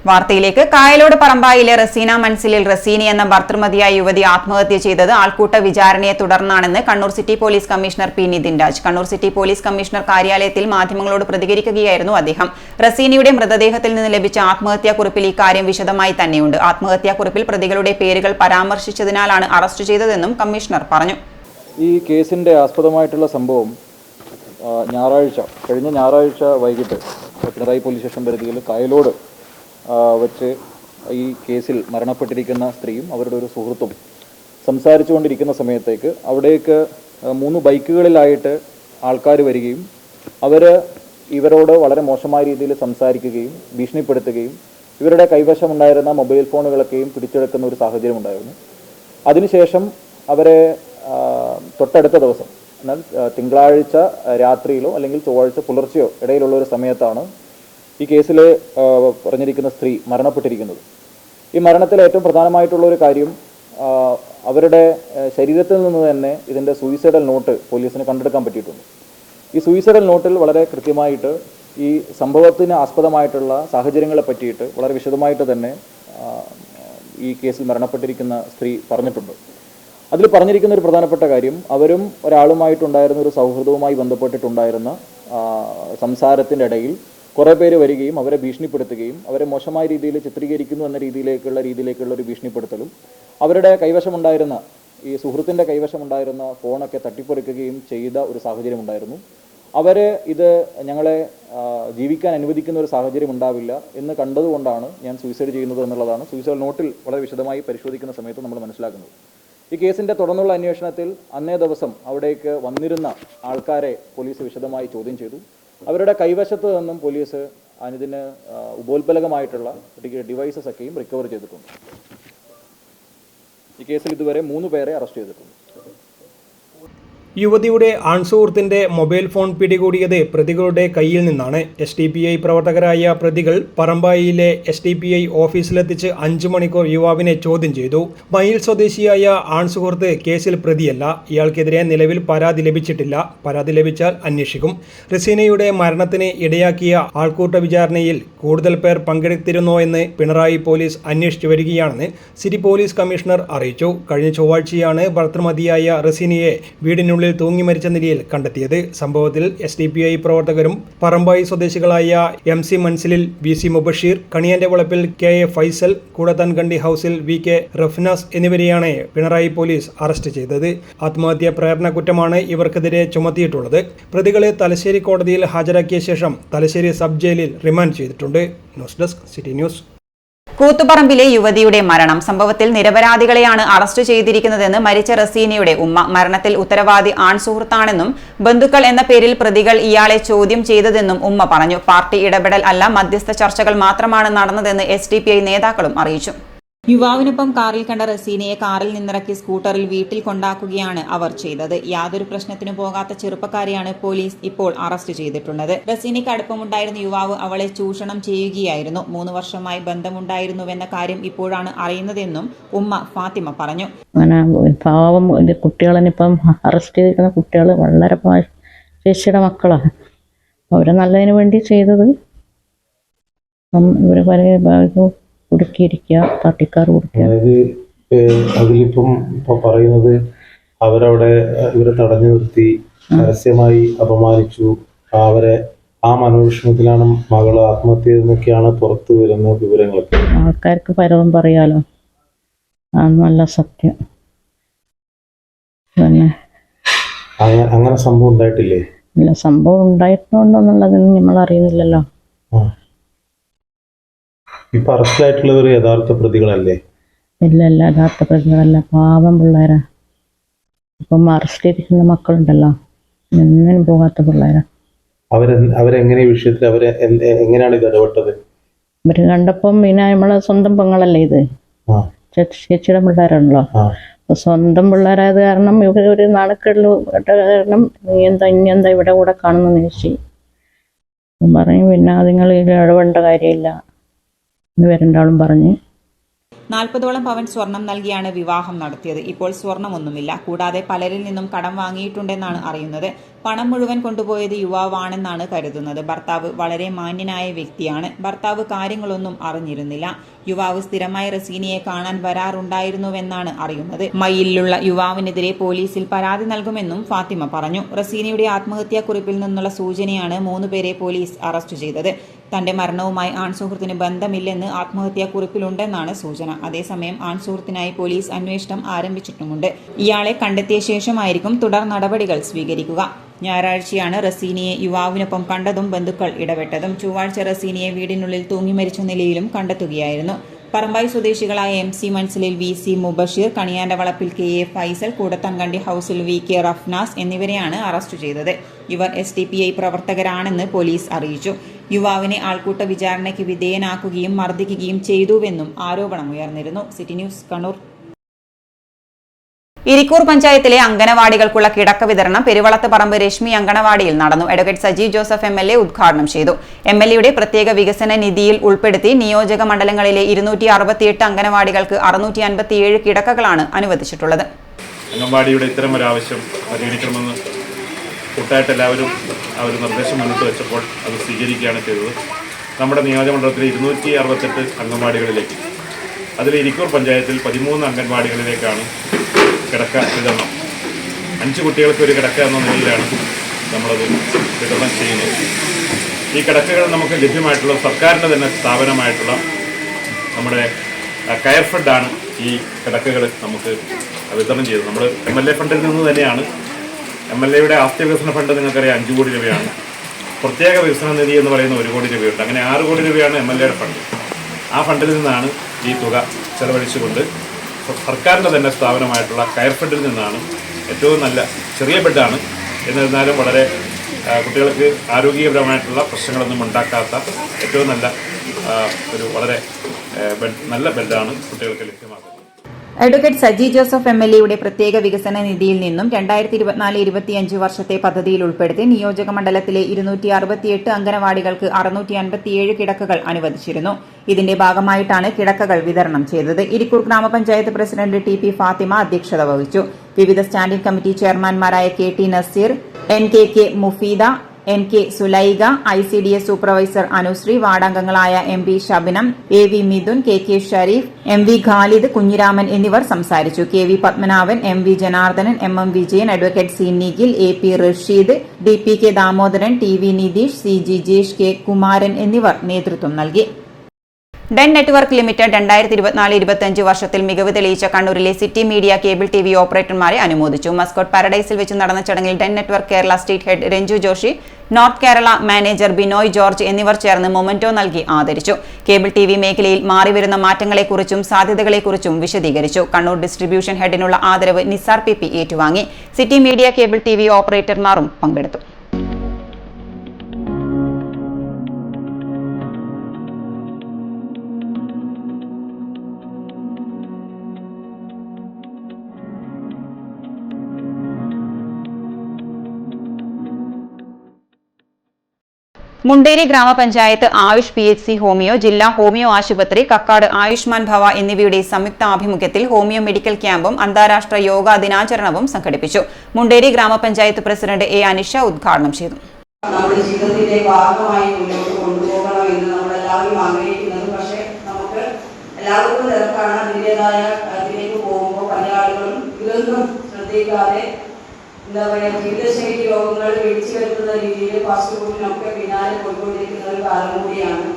വാർത്തയിലേക്ക്. കായലോട് പറമ്പായിലെ റസീന മൻസിലിൽ റസീനി എന്ന ഭർതൃമതിയായ യുവതി ആത്മഹത്യ ചെയ്തത് ആൾക്കൂട്ട വിചാരണയെ തുടർന്നാണെന്ന് Kannur city police commissioner P Nitin Raj. Kannur city police commissioner കാര്യാലയത്തിൽ മാധ്യമങ്ങളോട് പ്രതികരിക്കുകയായിരുന്നു അദ്ദേഹം. റസീനിയുടെ മൃതദേഹത്തിൽ നിന്ന് ലഭിച്ച ആത്മഹത്യാക്കുറിപ്പിൽ ഇക്കാര്യം വിശദമായി തന്നെയുണ്ട്. ആത്മഹത്യാക്കുറിപ്പിൽ പ്രതികളുടെ പേരുകൾ പരാമർശിച്ചതിനാലാണ് അറസ്റ്റ് ചെയ്തതെന്നും കമ്മീഷണർ പറഞ്ഞു. ഈ കേസിന്റെ ആസ്പദമായിട്ടുള്ള സംഭവം കഴിഞ്ഞ ഞായറാഴ്ച വൈകിട്ട് പിണറായി പോലീസ് സ്റ്റേഷൻ പരിധിയിൽ കായലോട് വച്ച് ഈ കേസിൽ മരണപ്പെട്ടിരിക്കുന്ന സ്ത്രീയും അവരുടെ ഒരു സുഹൃത്തും സംസാരിച്ചുകൊണ്ടിരിക്കുന്ന സമയത്തേക്ക് അവിടേക്ക് 3 ബൈക്കുകളിലായിട്ട് ആൾക്കാർ വരികയും ഇവരോട് വളരെ മോശമായ രീതിയിൽ സംസാരിക്കുകയും ഭീഷണിപ്പെടുത്തുകയും ഇവരുടെ കൈവശമുണ്ടായിരുന്ന മൊബൈൽ ഫോണുകളൊക്കെയും പിടിച്ചെടുക്കുന്ന ഒരു സാഹചര്യം ഉണ്ടായിരുന്നു. അതിനുശേഷം അവരെ തൊട്ടടുത്ത ദിവസം, എന്നാൽ തിങ്കളാഴ്ച രാത്രിയിലോ അല്ലെങ്കിൽ ചൊവ്വാഴ്ച പുലർച്ചെയോ ഇടയിലുള്ള ഒരു സമയത്താണ് ഈ കേസിൽ പറഞ്ഞിരിക്കുന്ന സ്ത്രീ മരണപ്പെട്ടിരിക്കുന്നത്. ഈ മരണത്തിൽ ഏറ്റവും പ്രധാനമായിട്ടുള്ള ഒരു കാര്യം, അവരുടെ ശരീരത്തിൽ നിന്ന് തന്നെ ഇതിൻ്റെ സൂയിസൈഡൽ നോട്ട് പോലീസിന് കണ്ടെടുക്കാൻ പറ്റിയിട്ടുണ്ട്. ഈ സൂയിസൈഡൽ നോട്ടിൽ വളരെ കൃത്യമായിട്ട് ഈ സംഭവത്തിന് ആസ്പദമായിട്ടുള്ള സാഹചര്യങ്ങളെ പറ്റിയിട്ട് വളരെ വിശദമായിട്ട് തന്നെ ഈ കേസിൽ മരണപ്പെട്ടിരിക്കുന്ന സ്ത്രീ പറഞ്ഞിട്ടുണ്ട്. അതിൽ പറഞ്ഞിരിക്കുന്ന ഒരു പ്രധാനപ്പെട്ട കാര്യം, അവരും ഒരാളുമായിട്ടുണ്ടായിരുന്ന ഒരു സൗഹൃദവുമായി ബന്ധപ്പെട്ടിട്ടുണ്ടായിരുന്ന സംസാരത്തിൻ്റെ ഇടയിൽ കുറേ പേര് വരികയും അവരെ ഭീഷണിപ്പെടുത്തുകയും അവരെ മോശമായ രീതിയിൽ ചിത്രീകരിക്കുന്നു എന്ന രീതിയിലേക്കുള്ള ഒരു ഭീഷണിപ്പെടുത്തലും, അവരുടെ കൈവശമുണ്ടായിരുന്ന ഈ സുഹൃത്തിൻ്റെ കൈവശമുണ്ടായിരുന്ന ഫോണൊക്കെ തട്ടിപ്പറിക്കുകയും ചെയ്ത ഒരു സാഹചര്യം ഉണ്ടായിരുന്നു. അവർ ഇത് ഞങ്ങളെ ജീവിക്കാൻ അനുവദിക്കുന്ന ഒരു സാഹചര്യം ഉണ്ടാവില്ല എന്ന് കണ്ടതുകൊണ്ടാണ് ഞാൻ സൂയിസൈഡ് ചെയ്യുന്നത് എന്നുള്ളതാണ് സൂയിസൈഡ് നോട്ടിൽ വളരെ വിശദമായി പരിശോധിക്കുന്ന സമയത്ത് നമ്മൾ മനസ്സിലാക്കുന്നത്. ഈ കേസിൻ്റെ തുടർന്നുള്ള അന്വേഷണത്തിൽ അന്നേ ദിവസം അവിടേക്ക് വന്നിരുന്ന ആൾക്കാരെ പോലീസ് വിശദമായി ചോദ്യം ചെയ്തു. അവരുടെ കൈവശത്ത് നിന്നും പോലീസ് അതിന് ഉപോത്ബലകമായിട്ടുള്ള ഡിവൈസസ് ഒക്കെയും റിക്കവർ ചെയ്തിട്ടുണ്ട്. ഈ കേസിൽ ഇതുവരെ 3 പേരെ അറസ്റ്റ് ചെയ്തിട്ടുണ്ട്. യുവതിയുടെ ആൺസുഹൃത്തിന്റെ മൊബൈൽ ഫോൺ പിടികൂടിയത് പ്രതികളുടെ കയ്യിൽ നിന്നാണ്. SDPI പ്രവർത്തകരായ പ്രതികൾ പറമ്പായിലെ SDPI ഓഫീസിലെത്തിച്ച് 5 മണിക്കൂർ യുവാവിനെ ചോദ്യം ചെയ്തു. മയിൽ സ്വദേശിയായ ആൺസുഹൃത്ത് കേസിൽ പ്രതിയല്ല. ഇയാൾക്കെതിരെ നിലവിൽ പരാതി ലഭിച്ചിട്ടില്ല. പരാതി ലഭിച്ചാൽ അന്വേഷിക്കും. റസീനയുടെ മരണത്തിന് ഇടയാക്കിയ ആൾക്കൂട്ട വിചാരണയിൽ കൂടുതൽ പേർ പങ്കെടുത്തിരുന്നോ എന്ന് പിണറായി പോലീസ് അന്വേഷിച്ചു വരികയാണെന്ന് സിറ്റി പോലീസ് കമ്മീഷണർ അറിയിച്ചു. കഴിഞ്ഞ ചൊവ്വാഴ്ചയാണ് ഭർത്തൃമതിയായ റസീനയെ വീടിനുള്ളിൽ തൂങ്ങി മരിച്ച നിലയിൽ കണ്ടെത്തിയത്. സംഭവത്തിൽ SDPI പ്രവർത്തകരും പറമ്പായി സ്വദേശികളായ MC മൻസിലിൽ VC മുബഷീർ, കണിയാന്റെ വളപ്പിൽ KA ഫൈസൽ, കൂടത്താൻകണ്ടി ഹൗസിൽ VK റഫ്നാസ് എന്നിവരെയാണ് പിണറായി പോലീസ് അറസ്റ്റ് ചെയ്തത്. ആത്മഹത്യാ പ്രേരണ കുറ്റമാണ് ഇവർക്കെതിരെ ചുമത്തിയിട്ടുള്ളത്. പ്രതികളെ തലശ്ശേരി കോടതിയിൽ ഹാജരാക്കിയ ശേഷം തലശ്ശേരി സബ് ജയിലിൽ റിമാൻഡ് ചെയ്തിട്ടുണ്ട്. News desk city news. കൂത്തുപറമ്പിലെ യുവതിയുടെ മരണം സംഭവത്തിൽ നിരപരാധികളെയാണ് അറസ്റ്റ് ചെയ്തിരിക്കുന്നതെന്ന് മരിച്ച റസീനയുടെ ഉമ്മ. മരണത്തിൽ ഉത്തരവാദി ആൺസുഹൃത്താണെന്നും ബന്ധുക്കൾ എന്ന പേരിൽ പ്രതികൾ ഇയാളെ ചോദ്യം ചെയ്തതെന്നും ഉമ്മ പറഞ്ഞു. പാർട്ടി ഇടപെടൽ അല്ല, മധ്യസ്ഥ ചർച്ചകൾ മാത്രമാണ് നടന്നതെന്ന് SDPI നേതാക്കളും അറിയിച്ചു. യുവാവിനൊപ്പം കാറിൽ കണ്ട റസീനയെ കാറിൽ നിന്നിറക്കി സ്കൂട്ടറിൽ വീട്ടിൽ കൊണ്ടാക്കുകയാണ് അവർ ചെയ്തത്. യാതൊരു പ്രശ്നത്തിനും പോകാത്ത ചെറുപ്പക്കാരെയാണ് പോലീസ് ഇപ്പോൾ അറസ്റ്റ് ചെയ്തിട്ടുള്ളത്. റസീനയ്ക്ക് അടുപ്പമുണ്ടായിരുന്ന യുവാവ് അവളെ ചൂഷണം ചെയ്യുകയായിരുന്നു. 3 വർഷമായി ബന്ധമുണ്ടായിരുന്നുവെന്ന കാര്യം ഇപ്പോഴാണ് അറിയുന്നതെന്നും ഉമ്മ ഫാത്തിമ പറഞ്ഞു. അങ്ങനെ പാവം കുട്ടികളിനിപ്പം അറസ്റ്റ് ചെയ്തിരിക്കുന്ന കുട്ടികൾ വളരെ ചേച്ചിയുടെ മക്കളാണ്. അവരെ നല്ലതിന് വേണ്ടി ചെയ്തത്. ഇവർ പല കുടുക്കിയിരിക്കുക, പാർട്ടിക്കാർ കൊടുക്കുക. അതിലിപ്പം ഇപ്പൊ പറയുന്നത് അവരവിടെ ഇവരെ തടഞ്ഞു നിർത്തി രഹസ്യമായി അപമാനിച്ചു. അവരെ ആ മനോവിഷമത്തിലാണ് മകള് ആത്മഹത്യ ചെയ്തെന്നൊക്കെയാണ് പുറത്തു വരുന്ന വിവരങ്ങളൊക്കെ. ആൾക്കാർക്ക് പലതും പറയാലോ, നല്ല സത്യം. പിന്നെ അങ്ങനെ സംഭവം ഉണ്ടായിട്ടില്ലേ? ഇല്ല, സംഭവം ഉണ്ടായിട്ടുണ്ടോന്നുള്ളതൊന്നും നമ്മൾ അറിയുന്നില്ലല്ലോ. ഇപ്പൊ അറസ്റ്റിലായിട്ടുള്ളവർ യഥാർത്ഥ പ്രതികളല്ലേ? ഇല്ല, യഥാർത്ഥ പ്രതികളല്ല, പാവം പിള്ളേരാ. ഇപ്പം അറസ്റ്റ് ചെയ്തിരിക്കുന്ന മക്കളുണ്ടല്ലോ, ഒന്നിനും പോകാത്ത പിള്ളേരാ. അവരെങ്ങനെ വിഷയത്തിൽ എങ്ങനെയാണ് ഇത് ഇടപെട്ടത്? ഇവര് കണ്ടപ്പം പിന്നെ നമ്മളെ സ്വന്തം പെങ്ങളല്ലേ ഇത്, ചേച്ചിയുടെ പിള്ളേരാണല്ലോ. അപ്പൊ സ്വന്തം പിള്ളേരായത് കാരണം ഇവർ ഒരു നാണക്കേടില് കാരണം ഇനി എന്താ ഇവിടെ കൂടെ കാണുന്നെന്ന് ചോദിച്ചു പറയും. പിന്നെ നിങ്ങൾ ഇടപെടേണ്ട കാര്യമില്ല എന്ന് രണ്ടാളും പറഞ്ഞ്. 40ഓളം പവൻ സ്വർണം നൽകിയാണ് വിവാഹം നടത്തിയത്. ഇപ്പോൾ സ്വർണമൊന്നുമില്ല. കൂടാതെ പലരിൽ നിന്നും കടം വാങ്ങിയിട്ടുണ്ടെന്നാണ് അറിയുന്നത്. പണം മുഴുവൻ കൊണ്ടുപോയത് യുവാവാണെന്നാണ് കരുതുന്നത്. ഭർത്താവ് വളരെ മാന്യനായ വ്യക്തിയാണ്. ഭർത്താവ് കാര്യങ്ങളൊന്നും അറിഞ്ഞിരുന്നില്ല. യുവാവ് സ്ഥിരമായി റസീനയെ കാണാൻ വരാറുണ്ടായിരുന്നുവെന്നാണ് അറിയുന്നത്. മയിലുള്ള യുവാവിനെതിരെ പോലീസിൽ പരാതി നൽകുമെന്നും ഫാത്തിമ പറഞ്ഞു. റസീനയുടെ ആത്മഹത്യാക്കുറിപ്പിൽ നിന്നുള്ള സൂചനയാണ് 3 പേരെ പോലീസ് അറസ്റ്റ് ചെയ്തത്. തന്റെ മരണവുമായി ആൺസുഹൃത്തിന് ബന്ധമില്ലെന്ന് ആത്മഹത്യാക്കുറിപ്പിലുണ്ടെന്നാണ് സൂചന. അതേസമയം ആൺസുഹൃത്തിനായി പോലീസ് അന്വേഷണം ആരംഭിച്ചിട്ടുമുണ്ട്. ഇയാളെ കണ്ടെത്തിയ ശേഷമായിരിക്കും തുടർ നടപടികൾ സ്വീകരിക്കുക. ഞായറാഴ്ചയാണ് റസീനയെ യുവാവിനൊപ്പം കണ്ടതും ബന്ധുക്കൾ ഇടപെട്ടതും. ചൊവ്വാഴ്ച റസീനയെ വീടിനുള്ളിൽ തൂങ്ങി മരിച്ച നിലയിലും കണ്ടെത്തുകയായിരുന്നു. പറമ്പായി സ്വദേശികളായ MC മൻസിലിൽ VC മുബഷീർ, കണിയാന്റെ വളപ്പിൽ KA ഫൈസൽ, കൂടത്താൻകണ്ടി ഹൗസിൽ VK റഫ്നാസ് എന്നിവരെയാണ് അറസ്റ്റ് ചെയ്തത്. ഇവർ SDPI പ്രവർത്തകരാണെന്ന് പോലീസ് അറിയിച്ചു. യുവാവിനെ ആൾക്കൂട്ട വിചാരണയ്ക്ക് വിധേയനാക്കുകയും മർദ്ദിക്കുകയും ചെയ്തുവെന്നും ആരോപണമുയർന്നിരുന്നു. City news, Kannur. ഇരിക്കൂർ പഞ്ചായത്തിലെ അംഗനവാടികൾക്കുള്ള കിടക്ക വിതരണം പെരുവളത്ത് പറമ്പ് രശ്മി അംഗനവാടിയിൽ നടന്നു. അഡ്വക്കേറ്റ് സജീവ് ജോസഫ് MLA ഉദ്ഘാടനം ചെയ്തു. MLAയുടെ പ്രത്യേക വികസന നിധിയിൽ ഉൾപ്പെടുത്തി നിയോജക മണ്ഡലങ്ങളിലെ 268 അംഗനവാടികൾക്ക് 657 കിടക്കകളാണ് അനുവദിച്ചിട്ടുള്ളത്. അംഗനവാടിയുടെ ഇത്തരം ഒരു ആവശ്യം പരിഗണിക്കണമെന്ന് കൂട്ടായിട്ട് എല്ലാവരും ആ ഒരു നിർദ്ദേശം മുന്നോട്ട് വെച്ചപ്പോൾ അത് സ്വീകരിക്കുകയാണ് ചെയ്തത്. നമ്മുടെ നിയോജകമണ്ഡലത്തിലെ 268 അംഗനവാടികളിലേക്ക്, അതിൽ ഇരിക്കൂർ പഞ്ചായത്തിൽ 13 അംഗൻവാടികളിലേക്കാണ് കിടക്ക വിതരണം. 5 കുട്ടികൾക്ക് ഒരു കിടക്ക എന്ന നിലയിലാണ് നമ്മളത് വിതരണം ചെയ്യുന്നത്. ഈ കിടക്കകൾ നമുക്ക് ലഭ്യമായിട്ടുള്ള സർക്കാരിൻ്റെ തന്നെ സ്ഥാപനമായിട്ടുള്ള നമ്മുടെ കെയർ ഫണ്ടാണ് ഈ കിടക്കകൾ നമുക്ക് വിതരണം ചെയ്തത്. നമ്മൾ MLA ഫണ്ടിൽ നിന്ന് തന്നെയാണ്. MLAയുടെ ആസ്തി വികസന ഫണ്ട് നിങ്ങൾക്കറിയാം 5 കോടി രൂപയാണ്. പ്രത്യേക വികസന നിധി എന്ന് പറയുന്ന 1 കോടി രൂപയുണ്ട്. അങ്ങനെ 6 കോടി രൂപയാണ് MLAയുടെ ഫണ്ട്. ആ ഫണ്ടിൽ നിന്നാണ് ഈ തുക ചെലവഴിച്ചുകൊണ്ട് സർക്കാരിൻ്റെ തന്നെ സ്ഥാപനമായിട്ടുള്ള കെയർ ഫണ്ടിൽ നിന്നാണ്. ഏറ്റവും നല്ല ചെറിയ ബെഡാണ്, എന്നിരുന്നാലും വളരെ കുട്ടികൾക്ക് ആരോഗ്യപരമായിട്ടുള്ള പ്രശ്നങ്ങളൊന്നും ഉണ്ടാക്കാത്ത ഏറ്റവും നല്ല വളരെ നല്ല ബെഡാണ് കുട്ടികൾക്ക് ലഭ്യമാക്കുന്നത്. അഡ്വക്കേറ്റ് സജി ജോസഫ് MLAയുടെ പ്രത്യേക വികസന നിധിയിൽ നിന്നും 2024-25 വർഷത്തെ പദ്ധതിയിൽ ഉൾപ്പെടുത്തി നിയോജക മണ്ഡലത്തിലെ 268 അംഗനവാടികൾക്ക് 657 കിടക്കകൾ അനുവദിച്ചിരുന്നു. ഇതിന്റെ ഭാഗമായിട്ടാണ് കിടക്കകൾ വിതരണം ചെയ്തത്. ഇരിക്കൂർ ഗ്രാമപഞ്ചായത്ത് പ്രസിഡന്റ് TP ഫാത്തിമ അധ്യക്ഷത വഹിച്ചു. വിവിധ സ്റ്റാൻഡിംഗ് കമ്മിറ്റി ചെയർമാൻമാരായ KT Naseer, NKK Mufeeda, NK Sulaikha, ICDS supervisor Anusree, വാർഡംഗങ്ങളായ MB Shabinam, AV Midhun, KK Shareef, MV Khalid, Kunhiraman എന്നിവർ സംസാരിച്ചു. KV Padmanabhan, MV Janardhanan, MM Vijayan, advocate C Nikhil, AP Rasheed, DPK Damodaran, TV Nitheesh, CG Jesh, K Kumaran എന്നിവർ നേതൃത്വം നൽകി. ഡെൻ നെറ്റ്വർക്ക് ലിമിറ്റഡ് 2024-25 വർഷത്തിൽ മികവ് തെളിയിച്ച കണ്ണൂരിലെ സിറ്റി മീഡിയ കേബിൾ TV ഓപ്പറേറ്റർമാരെ അനുമോദിച്ചു. മസ്കോട്ട് പാരഡൈസിൽ വെച്ച് നടന്ന ചടങ്ങിൽ Den network Kerala state head Ranju Joshi, north Kerala manager Binoy George എന്നിവർ ചേർന്ന് മൊമെന്റോ നൽകി ആദരിച്ചു. കേബിൾ TV മേഖലയിൽ മാറിവരുന്ന മാറ്റങ്ങളെക്കുറിച്ചും സാധ്യതകളെക്കുറിച്ചും വിശദീകരിച്ചു. കണ്ണൂർ ഡിസ്ട്രിബ്യൂഷൻ ഹെഡിനുള്ള ആദരവ് നിസാർ PP ഏറ്റുവാങ്ങി. സിറ്റി മീഡിയ കേബിൾ TV ഓപ്പറേറ്റർമാരും പങ്കെടുത്തു. മുണ്ടേരി ഗ്രാമപഞ്ചായത്ത് ആയുഷ് PHC ഹോമിയോ, ജില്ലാ ഹോമിയോ ആശുപത്രി, കക്കാട് ആയുഷ്മാൻ ഭവ എന്നിവയുടെ സംയുക്ത ആഭിമുഖ്യത്തിൽ ഹോമിയോ മെഡിക്കൽ ക്യാമ്പും അന്താരാഷ്ട്ര യോഗാ ദിനാചരണവും സംഘടിപ്പിച്ചു. മുണ്ടേരി ഗ്രാമപഞ്ചായത്ത് പ്രസിഡന്റ് A അനിഷ ഉദ്ഘാടനം ചെയ്തു. നമ്മുടെ ജീവിതത്തിന്റെ ഭാഗമായി മുന്നോട്ട് കൊണ്ടുപോകണം എന്ന് നമ്മളെല്ലാവരും ആഗ്രഹിക്കുന്നത്. പക്ഷേ നമുക്ക് എല്ലാവർക്കും തിരക്കാണ്. അതിൻ്റെതായ അതിലേക്ക് പോകുമ്പോൾ പല ആളുകളും ഇതൊന്നും ശ്രദ്ധിക്കാതെ എന്താ പറയുക, ജീവിതശൈലി രോഗങ്ങൾ വിളിച്ചു വരുത്തുന്ന രീതിയിൽ ഫാസ്റ്റ് ഫുഡിനൊക്കെ പിന്നാലെ പോയിക്കൊണ്ടിരിക്കുന്ന ഒരു കാലം കൂടിയാണ്.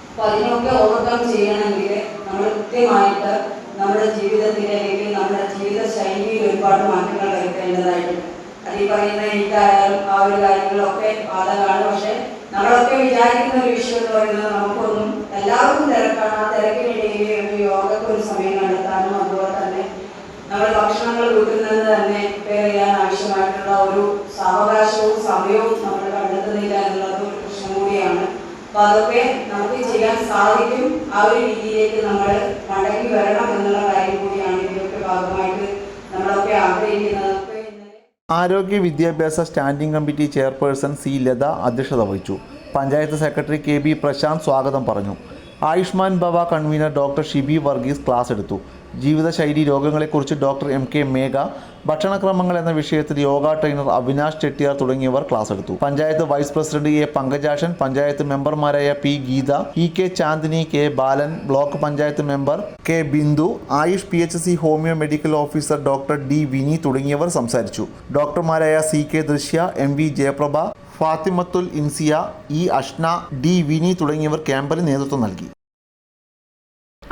അപ്പോൾ അതിനൊക്കെ ഓവർകം ചെയ്യണമെങ്കിൽ നമ്മൾ കൃത്യമായിട്ട് നമ്മുടെ ജീവിതത്തിൽ അല്ലെങ്കിൽ നമ്മുടെ ജീവിത ശൈലിയിൽ ഒരുപാട് മാറ്റങ്ങൾ വരുത്തേണ്ടതായിട്ടുണ്ട്. അത് ഈ പറയുന്ന എനിക്കായാലും ആ ഒരു കാര്യങ്ങളൊക്കെ ബാധകമാണ്. പക്ഷെ നമ്മളൊക്കെ വിചാരിക്കുന്ന ഒരു വിഷയം എന്ന് പറയുന്നത് നമുക്കൊന്നും എല്ലാവർക്കും തിരക്കാണ്. ആ തിരക്കിനിടയിൽ ഒരു യോഗക്ക് ഒരു സമയം കണ്ടെത്താനും അതുപോലെ തന്നെ നമ്മൾ ഭക്ഷണങ്ങൾ വീട്ടിൽ നിന്ന് തന്നെ പ്രിപ്പയർ ചെയ്യാൻ ആവശ്യമായിട്ടുള്ള ഒരു സാവകാശവും സമയവും നമ്മൾ കണ്ടെത്തുന്നില്ല എന്നുള്ളത് ഒരു പ്രശ്നം കൂടിയാണ്. അപ്പൊ അതൊക്കെ നമുക്ക് ചെയ്യാൻ സാധിക്കും. ആ ഒരു രീതിയിലേക്ക് നമ്മൾ മടങ്ങി വരണം എന്നുള്ള കാര്യം കൂടിയാണ് ഇതിലൊക്കെ ഭാഗമായിട്ട് നമ്മളൊക്കെ ആഗ്രഹിക്കുന്നത്. ആരോഗ്യ വിദ്യാഭ്യാസ standing committee chairperson C Latha അധ്യക്ഷത വഹിച്ചു. പഞ്ചായത്ത് സെക്രട്ടറി KB പ്രശാന്ത് സ്വാഗതം പറഞ്ഞു. ആയുഷ്മാൻ ഭവ convener doctor Shibi Varghese class എടുത്തു. ജീവിതശൈലി രോഗങ്ങളെക്കുറിച്ച് ഡോക്ടർ MK മേഘ, ഭക്ഷണക്രമങ്ങൾ എന്ന വിഷയത്തിൽ യോഗ ട്രെയിനർ അവിനാഷ് ചെട്ടിയാർ തുടങ്ങിയവർ ക്ലാസ് എടുത്തു. Panchayat vice president A Pankajakshan, panchayat മെമ്പർമാരായ P Geetha, EK Chandini, K Balan, block panchayat member K Bindu, Ayush PHC homeo medical officer doctor D Vini തുടങ്ങിയവർ സംസാരിച്ചു. ഡോക്ടർമാരായ CK ദൃശ്യ, MV Jayaprabha, Fathimathul Insiya, E Ashna, D Vini തുടങ്ങിയവർ ക്യാമ്പിന് നേതൃത്വം നൽകി.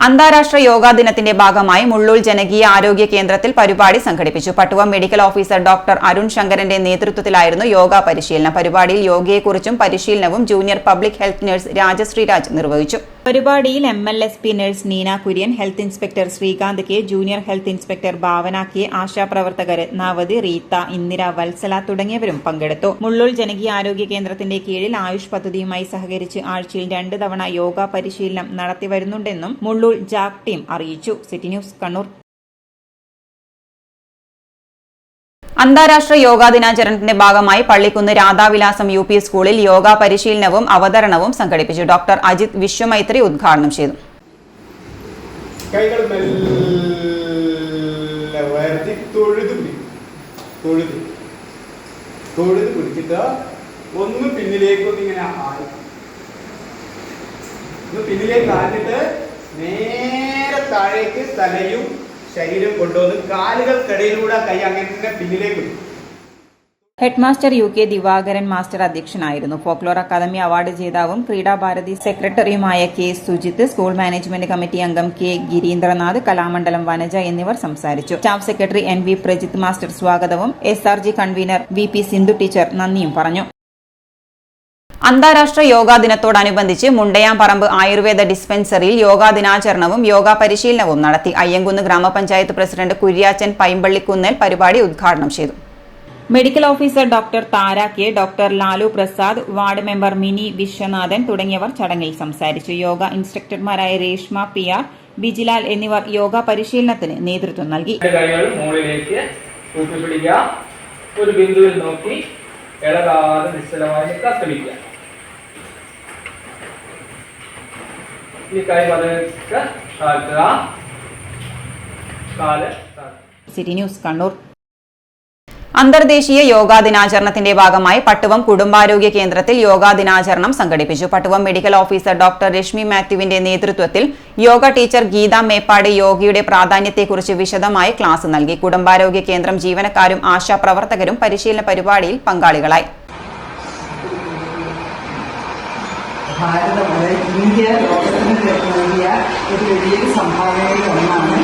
അന്താരാഷ്ട്ര യോഗാ ദിനത്തിന്റെ ഭാഗമായി മുള്ളൂർ ജനകീയ ആരോഗ്യ കേന്ദ്രത്തിൽ പരിപാടി സംഘടിപ്പിച്ചു. Pattuva medical officer doctor Arun ശങ്കരന്റെ നേതൃത്വത്തിലായിരുന്നു യോഗ പരിശീലനം. പരിപാടിയിൽ യോഗയെക്കുറിച്ചും പരിശീലനവും junior public health nurse Rajasree Raj നിർവഹിച്ചു. പരിപാടിയിൽ MLSP nurse Neena Kurian, health inspector Sreekanth K, junior health inspector Bhavana K, ആശാപ്രവർത്തകർ നവതി, റീത്ത, ഇന്ദിര, വത്സല തുടങ്ങിയവരും പങ്കെടുത്തു. മുള്ളൂർ ജനകീയ ആരോഗ്യ കേന്ദ്രത്തിന്റെ കീഴിൽ ആയുഷ് പദ്ധതിയുമായി സഹകരിച്ച് ആഴ്ചയിൽ 2 തവണ യോഗ പരിശീലനം നടത്തിവരുന്നുണ്ടെന്നും മുള്ളൂർ ജാക് ടീം അറിയിച്ചു. City news Kannur. അന്താരാഷ്ട്ര യോഗാ ദിനാചരണത്തിന്റെ ഭാഗമായി പള്ളിക്കുന്ന് രാധാവിലാസം UP സ്കൂളിൽ യോഗ പരിശീലനവും അവതരണവും സംഘടിപ്പിച്ചു. ഡോക്ടർ അജിത് വിശ്വമൈത്രി ഉദ്ഘാടനം ചെയ്തു. കൈകൾ ഉയർത്തി തൊഴുത് പിടിച്ചിട്ട് ഒന്ന് പിന്നിലേക്ക് ഒന്നിങ്ങനെ പിന്നിലേക്ക് ആഞ്ഞിട്ട് നേരെ താഴേക്ക് തലയും ശരീരം കൊണ്ടുവന്ന് കാലുകൾക്കിടയിലൂടെ കൈ അങ്ങനെ പിന്നിലേക്ക് ഇടും. Headmaster U K Divakaran master അധ്യക്ഷനായിരുന്നു. ഫോക്ലോർ അക്കാദമി അവാർഡ് ജേതാവും ക്രീഡാഭാരതി സെക്രട്ടറിയുമായ K Sujith, school management committee അംഗം കെ ഗിരീന്ദ്രനാഥ്, കലാമണ്ഡലം വനജ എന്നിവർ സംസാരിച്ചു. Staff secretary N V Prajith master സ്വാഗതവും SRG convener V P Sindhu teacher നന്ദിയും പറഞ്ഞു. അന്താരാഷ്ട്ര യോഗാ ദിനത്തോടനുബന്ധിച്ച് മുണ്ടയാംപറമ്പ് ആയുർവേദ ഡിസ്പെൻസറിയിൽ യോഗാ ദിനാചരണവും യോഗാ പരിശീലനവും നടത്തി. അയ്യങ്കുന്ന് ഗ്രാമപഞ്ചായത്ത് പ്രസിഡന്റ് കുര്യാച്ചൻ പൈമ്പള്ളിക്കുന്നേൽ പരിപാടി ഉദ്ഘാടനം ചെയ്തു. Medical officer doctor Thara K, doctor Lalu Prasad, ward member Mini Viswanathan തുടങ്ങിയവർ ചടങ്ങിൽ സംസാരിച്ചു. യോഗ ഇൻസ്ട്രക്ടർമാരായ രേഷ്മ PR, ബിജിലാൽ എന്നിവർ യോഗ പരിശീലനത്തിന് നേതൃത്വം നൽകി. മുകളിലേക്ക് കൂട്ടിപ്പിടിക്കുക, ഒരു ബിന്ദുവിൽ നോക്കി ഇളകാതെ നിശ്ചലമായി നിൽക്കാൻ ശ്രമിക്കുക. ഈ കൈ പതുക്കെ താഴ്ത്തുക, കാല് സിറ്റി ന്യൂസ് കണ്ണൂർ. അന്തർദേശീയ യോഗാ ദിനാചരണത്തിന്റെ ഭാഗമായി പട്ടുവം കുടുംബാരോഗ്യ കേന്ദ്രത്തിൽ യോഗാ ദിനാചരണം സംഘടിപ്പിച്ചു. Pattuvam medical officer doctor Reshmi മാത്യുവിന്റെ നേതൃത്വത്തിൽ യോഗ ടീച്ചർ ഗീത മേപ്പാട് യോഗയുടെ പ്രാധാന്യത്തെക്കുറിച്ച് വിശദമായി ക്ലാസ് നൽകി. കുടുംബാരോഗ്യ കേന്ദ്രം ജീവനക്കാരും ആശാപ്രവർത്തകരും പരിശീലന പരിപാടിയിൽ പങ്കാളികളായി. ഇന്ത്യ ലോകത്തിന് നൽകിയ ഒരു വലിയൊരു സംഭാവനയിൽ ഒന്നാണ്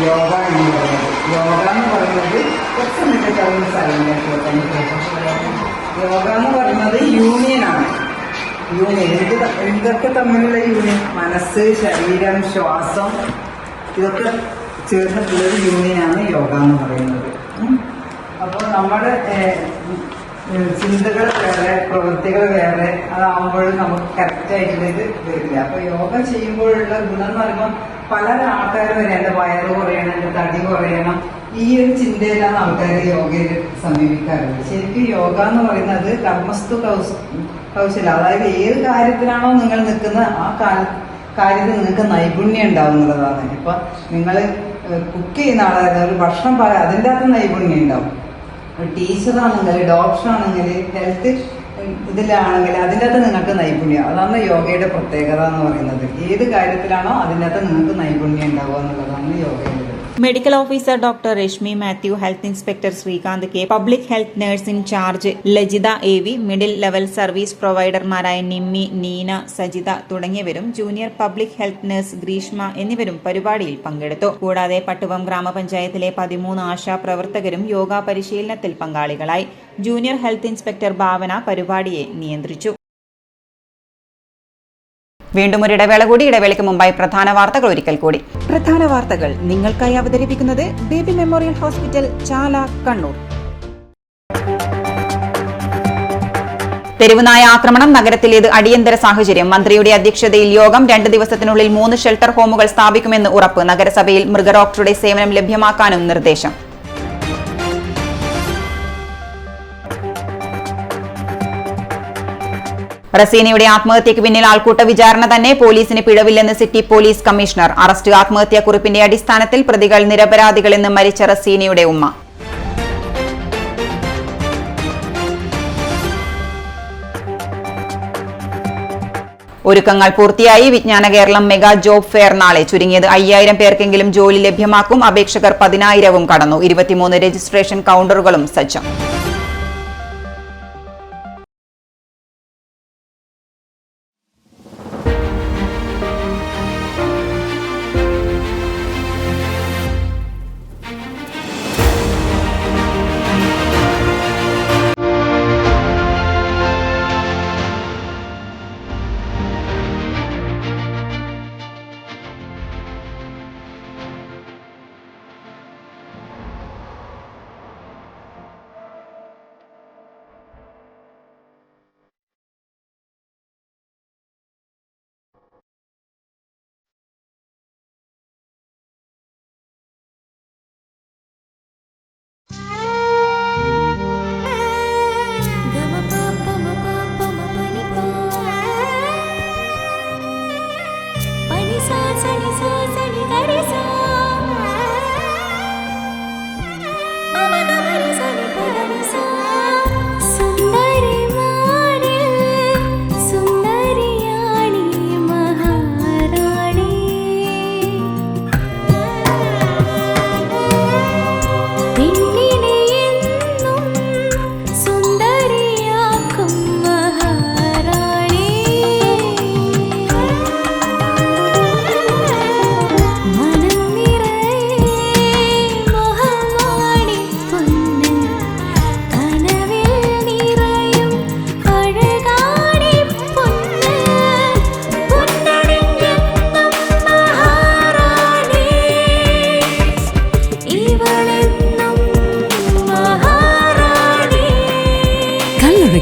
യോഗ എന്ന് പറയുന്നത്. യോഗ എന്ന് പറയുന്നത് കുറച്ച് മിനിറ്റ് യോഗ എന്ന് പറയുന്നത് യൂണിയനാണ്. യൂണിയൻ ഇതൊക്കെ തമ്മിലുള്ള യൂണിയൻ, മനസ്സ്, ശരീരം, ശ്വാസം ഇതൊക്കെ ചേർന്നിട്ടുള്ളൊരു യൂണിയനാണ് യോഗ എന്ന് പറയുന്നത്. അപ്പോൾ നമ്മുടെ ചിന്തകൾ വേറെ, പ്രവൃത്തികൾ വേറെ, അതാവുമ്പോൾ നമുക്ക് കറക്റ്റായിട്ടുള്ളത് വരില്ല. അപ്പോൾ യോഗ ചെയ്യുമ്പോഴുള്ള ഗുണം എന്ന് പറയുമ്പോൾ പല ആൾക്കാരും വരെ എൻ്റെ വയറ് കുറയണം, എൻ്റെ തടി കുറയണം, ഈ ഒരു ചിന്തയിലാണ് ആൾക്കാർ യോഗയിൽ സമീപിക്കാറുള്ളത്. ശരിക്കും യോഗ എന്ന് പറയുന്നത് കർമ്മസ്തു കൗശലം, അതായത് ഏത് കാര്യത്തിലാണോ നിങ്ങൾ നിൽക്കുന്നത് ആ കാര്യത്തിൽ നിങ്ങൾക്ക് നൈപുണ്യം ഉണ്ടാവുന്നതാണ്. ഇപ്പൊ നിങ്ങൾ കുക്ക് ചെയ്യുന്ന ആളായത് ഒരു ഭക്ഷണം പറയാം, അതിൻ്റെ അകത്ത് നൈപുണ്യം ഉണ്ടാവും. ടീച്ചറാണെങ്കിൽ, ഡോക്ടറാണെങ്കിൽ, ഹെൽത്ത് ഇതിലാണെങ്കിൽ അതിൻ്റെ അകത്ത് നിങ്ങൾക്ക് നൈപുണ്യം. അതാണ് യോഗയുടെ പ്രത്യേകത എന്ന് പറയുന്നത്. ഏത് കാര്യത്തിലാണോ അതിൻ്റെ അകത്ത് നിങ്ങൾക്ക് നൈപുണ്യം ഉണ്ടാവുക എന്നുള്ളതാണ് യോഗയുടെ. Medical officer doctor Reshmi Mathew, health inspector Sreekanth K, public health nurse incharge Lajitha AV, middle level service പ്രൊവൈഡർമാരായ നിമ്മി, നീന, സജിത തുടങ്ങിയവരും junior public health nurse Greeshma എന്നിവരും പരിപാടിയിൽ പങ്കെടുത്തു. കൂടാതെ പട്ടുവം ഗ്രാമപഞ്ചായത്തിലെ 13 ആശാ പ്രവർത്തകരും യോഗ പരിശീലനത്തിൽ പങ്കാളികളായി. ജൂനിയർ ഹെൽത്ത് ഇൻസ്പെക്ടർ ഭാവന പരിപാടിയെ നിയന്ത്രിച്ചു. വീണ്ടും ഒരു ഇടവേള കൂടി. ഇടവേളയ്ക്ക് മുമ്പായി പ്രധാന വാർത്തകൾ ഒരിക്കൽ കൂടി. പ്രധാന വാർത്തകൾ നിങ്ങൾക്കായി അവതരിപ്പിക്കുന്നത് ബേബി മെമ്മോറിയൽ ഹോസ്പിറ്റൽ, ചാല, കണ്ണൂർ. തെരുവുനായ ആക്രമണം നഗരത്തിലേത് അടിയന്തര സാഹചര്യം. മന്ത്രിയുടെ അധ്യക്ഷതയിൽ യോഗം. 2 ദിവസത്തിനുള്ളിൽ 3 ഷെൽട്ടർ ഹോമുകൾ സ്ഥാപിക്കുമെന്ന് ഉറപ്പ്. നഗരസഭയിൽ മൃഗഡോക്ടറുടെ സേവനം ലഭ്യമാക്കാനും നിർദ്ദേശം. റസീനയുടെ ആത്മഹത്യയ്ക്ക് പിന്നിൽ ആൾക്കൂട്ട വിചാരണ തന്നെ, പോലീസിന് പിഴവില്ലെന്ന് സിറ്റി പോലീസ് കമ്മീഷണർ. അറസ്റ്റ് ആത്മഹത്യാക്കുറിപ്പിന്റെ അടിസ്ഥാനത്തിൽ, പ്രതികൾ നിരപരാധികളെന്ന് മരിച്ച റസീനയുടെ ഉമ്മ. ഒരുക്കങ്ങൾ പൂർത്തിയായി. വിജ്ഞാന കേരളം മെഗാ ജോബ് ഫെയർ നാളെ. ചുരുങ്ങിയത് 5000 പേർക്കെങ്കിലും ജോലി ലഭ്യമാക്കും. അപേക്ഷകർ 10000-ഉം കടന്നു. 23 registration കൗണ്ടറുകളും സജ്ജം.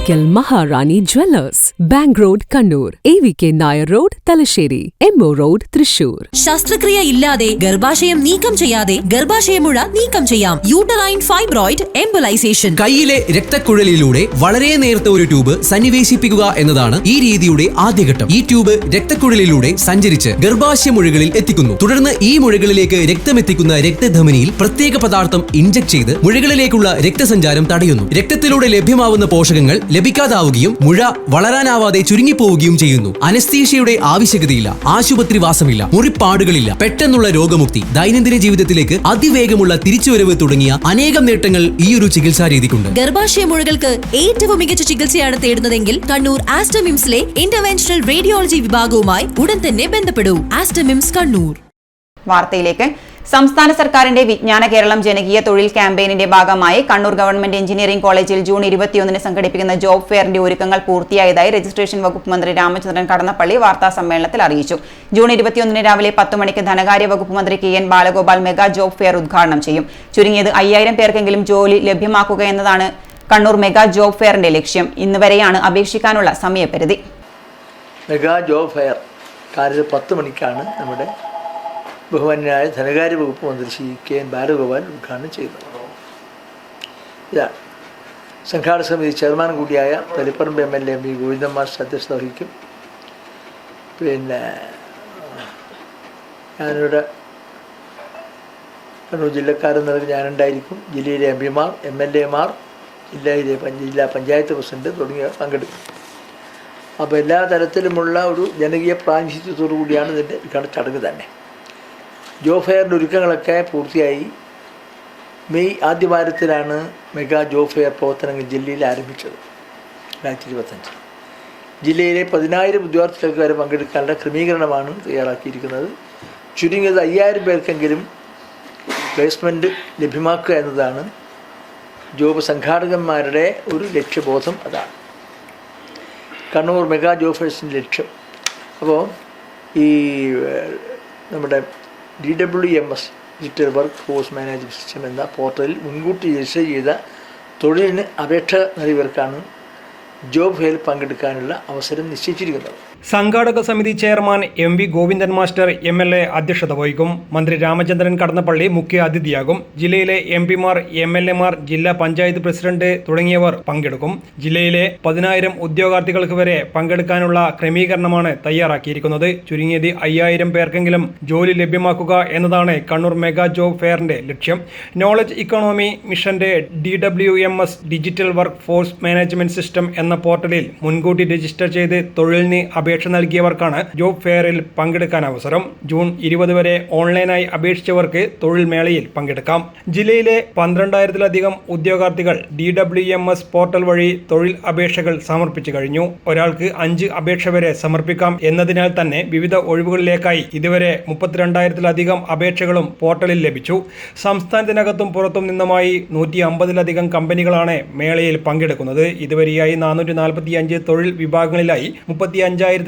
Oracle Maharani Jewellers, Bank Road, Kannur, AVK Nair Road, Talasheri, MO Road, Thrissur. ശസ്ത്രക്രിയ ഇല്ലാതെ ഗർഭാശയം നീക്കം ചെയ്യാതെ ഗർഭാശയമുഴ നീക്കം ചെയ്യാം. Uterine fibroid embolisation. കൈയിലെ രക്തക്കുഴലിലൂടെ വളരെ നേർത്ത ഒരു ട്യൂബ് സന്നിവേശിപ്പിക്കുക എന്നതാണ് ഈ രീതിയുടെ ആദ്യഘട്ടം. ഈ ട്യൂബ് രക്തക്കുഴലിലൂടെ സഞ്ചരിച്ച് ഗർഭാശയ മുഴകളിൽ എത്തിക്കുന്നു. തുടർന്ന് ഈ മുഴകളിലേക്ക് രക്തമെത്തിക്കുന്ന രക്തധമനിയിൽ പ്രത്യേക പദാർത്ഥം ഇഞ്ചക്ട് ചെയ്ത് മുഴകളിലേക്കുള്ള രക്തസഞ്ചാരം തടയുന്നു. രക്തത്തിലൂടെ ലഭ്യമാവുന്ന പോഷകങ്ങൾ ലഭിക്കാതാവുകയും മുഴ വളരാനാവാതെ ചുരുങ്ങിപ്പോവുകയും ചെയ്യുന്നു. അനസ്തീഷ്യയുടെ ആവശ്യകതയില്ല, ആശുപത്രി വാസമില്ല, മുറിപ്പാടുകളില്ല, പെട്ടെന്നുള്ള രോഗമുക്തി, ദൈനംദിന ജീവിതത്തിലേക്ക് അതിവേഗമുള്ള തിരിച്ചുവരവ് തുടങ്ങിയ അനേകം നേട്ടങ്ങൾ ഈ ഒരു ചികിത്സാ രീതിക്കുണ്ട്. ഗർഭാശയ മുഴകൾക്ക് ഏറ്റവും മികച്ച ചികിത്സയാണ് തേടുന്നതെങ്കിൽ കണ്ണൂർ ആസ്റ്റമിംസിലെ ഇന്റർവെൻഷണൽ റേഡിയോളജി വിഭാഗവുമായി ഉടൻ തന്നെ ബന്ധപ്പെടൂ. ആസ്റ്റമിംസ് കണ്ണൂർ. വാർത്തയിലേക്ക്. സംസ്ഥാന സർക്കാരിന്റെ വിജ്ഞാന കേരളം ജനകീയ തൊഴിൽ ക്യാമ്പയിനിന്റെ ഭാഗമായി കണ്ണൂർ ഗവൺമെന്റ് എഞ്ചിനീയറിംഗ് കോളേജിൽ ജൂൺ 21 സംഘടിപ്പിക്കുന്ന ജോബ് ഫെയറിന്റെ ഒരുക്കങ്ങൾ പൂർത്തിയായതായി രജിസ്ട്രേഷൻ വകുപ്പ് മന്ത്രി രാമചന്ദ്രൻ കടന്നപ്പള്ളി വാർത്താ സമ്മേളനത്തിൽ അറിയിച്ചു. ജൂൺ 21 രാവിലെ 10 മണിക്ക് ധനകാര്യ വകുപ്പ് മന്ത്രി KN Balagopal mega job fair ഉദ്ഘാടനം ചെയ്യും. ചുരുങ്ങിയത് 5000 പേർക്കെങ്കിലും ജോലി ലഭ്യമാക്കുക എന്നതാണ് കണ്ണൂർ മെഗാ ജോബ് ഫെയറിന്റെ ലക്ഷ്യം. ഇന്ന് വരെയാണ് അപേക്ഷിക്കാനുള്ള സമയപരിധി. മെഗാ ജോബ് ഫെയർ കാലത്ത് 10 മണിക്കാണ് നമ്മുടെ ബഹുമാന്യനായ ധനകാര്യ വകുപ്പ് മന്ത്രി ശ്രീ KN ബാലഗോപാൽ ഉദ്ഘാടനം ചെയ്തത്. ഇതാണ് സംഘാടക സമിതി ചെയർമാൻ കൂടിയായ Taliparamba MLA MV Govindan master അധ്യക്ഷത വഹിക്കും. പിന്നെ ഞാനിവിടെ കണ്ണൂർ ജില്ലക്കാരെന്ന നിലയിൽ ഞാനുണ്ടായിരിക്കും. ജില്ലയിലെ MPമാർ, MLAമാർ, ജില്ലാ പഞ്ചായത്ത് പ്രസിഡന്റ് തുടങ്ങിയവർ പങ്കെടുക്കും. അപ്പോൾ എല്ലാ തരത്തിലുമുള്ള ഒരു ജനകീയ പ്രാതിനിധ്യത്തോടു കൂടിയാണ് ഇതിൻ്റെ ഉദ്ഘാടന ചടങ്ങ് തന്നെ. ജോബ് ഫെയറിൻ്റെ ഒരുക്കങ്ങളൊക്കെ പൂർത്തിയായി. മെയ് ആദ്യവാരത്തിലാണ് മെഗാ ജോബ് ഫെയർ പ്രവർത്തനങ്ങൾ ജില്ലയിൽ ആരംഭിച്ചത്. 2025 ജില്ലയിലെ 10,000 വിദ്യാർത്ഥികൾക്ക് വരെ പങ്കെടുക്കാനുള്ള ക്രമീകരണമാണ് തയ്യാറാക്കിയിരിക്കുന്നത്. ചുരുങ്ങിയത് 5000 പേർക്കെങ്കിലും പ്ലേസ്മെൻറ്റ് ലഭ്യമാക്കുക എന്നതാണ് ജോബ് സംഘാടകന്മാരുടെ ഒരു ലക്ഷ്യബോധം. അതാണ് കണ്ണൂർ മെഗാ ജോബ് ഫെയർസിൻ്റെ ലക്ഷ്യം. അപ്പോൾ ഈ നമ്മുടെ DWMS digital work force management system എന്ന പോർട്ടലിൽ മുൻകൂട്ടി രജിസ്റ്റർ ചെയ്ത തൊഴിലിന് അപേക്ഷ നൽകിയവർക്കാണ് ജോബ് ഫെയറിൽ പങ്കെടുക്കാനുള്ള അവസരം നിശ്ചയിച്ചിരിക്കുന്നത്. സംഘാടക സമിതി chairman MV Govindan master MLA അധ്യക്ഷത വഹിക്കും. മന്ത്രി രാമചന്ദ്രൻ കടന്നപ്പള്ളി മുഖ്യ അതിഥിയാകും. ജില്ലയിലെ MPമാർ, MLAമാർ, ജില്ലാ പഞ്ചായത്ത് പ്രസിഡന്റ് തുടങ്ങിയവർ പങ്കെടുക്കും. ജില്ലയിലെ 10,000 ഉദ്യോഗാർത്ഥികൾക്ക് വരെ പങ്കെടുക്കാനുള്ള ക്രമീകരണമാണ് തയ്യാറാക്കിയിരിക്കുന്നത്. ചുരുങ്ങിയത് 5000 പേർക്കെങ്കിലും ജോലി ലഭ്യമാക്കുക എന്നതാണ് കണ്ണൂർ മെഗാ ജോബ് ഫെയറിന്റെ ലക്ഷ്യം. നോളജ് ഇക്കോണമി മിഷന്റെ DWMS digital work force management system എന്ന പോർട്ടലിൽ മുൻകൂട്ടി രജിസ്റ്റർ ചെയ്ത് തൊഴിലിന് അപേക്ഷ നൽകിയവർക്കാണ് ജോബ് ഫെയറിൽ പങ്കെടുക്കാൻ അവസരം. ജൂൺ 20 വരെ ഓൺലൈനായി അപേക്ഷിച്ചവർക്ക് തൊഴിൽ മേളയിൽ പങ്കെടുക്കാം. ജില്ലയിലെ 12,000-ലധികം ഉദ്യോഗാർത്ഥികൾ DWMS പോർട്ടൽ വഴി തൊഴിൽ അപേക്ഷകൾ സമർപ്പിച്ചു കഴിഞ്ഞു. ഒരാൾക്ക് 5 അപേക്ഷ വരെ സമർപ്പിക്കാം എന്നതിനാൽ തന്നെ വിവിധ ഒഴിവുകളിലേക്കായി ഇതുവരെ 32,000-ലധികം അപേക്ഷകളും പോർട്ടലിൽ ലഭിച്ചു. സംസ്ഥാനത്തിനകത്തും പുറത്തും നിന്നുമായി 150-ലധികം കമ്പനികളാണ് മേളയിൽ പങ്കെടുക്കുന്നത്. ഇതുവരെയായി 445 തൊഴിൽ വിഭാഗങ്ങളിലായി 35,000-ലധികം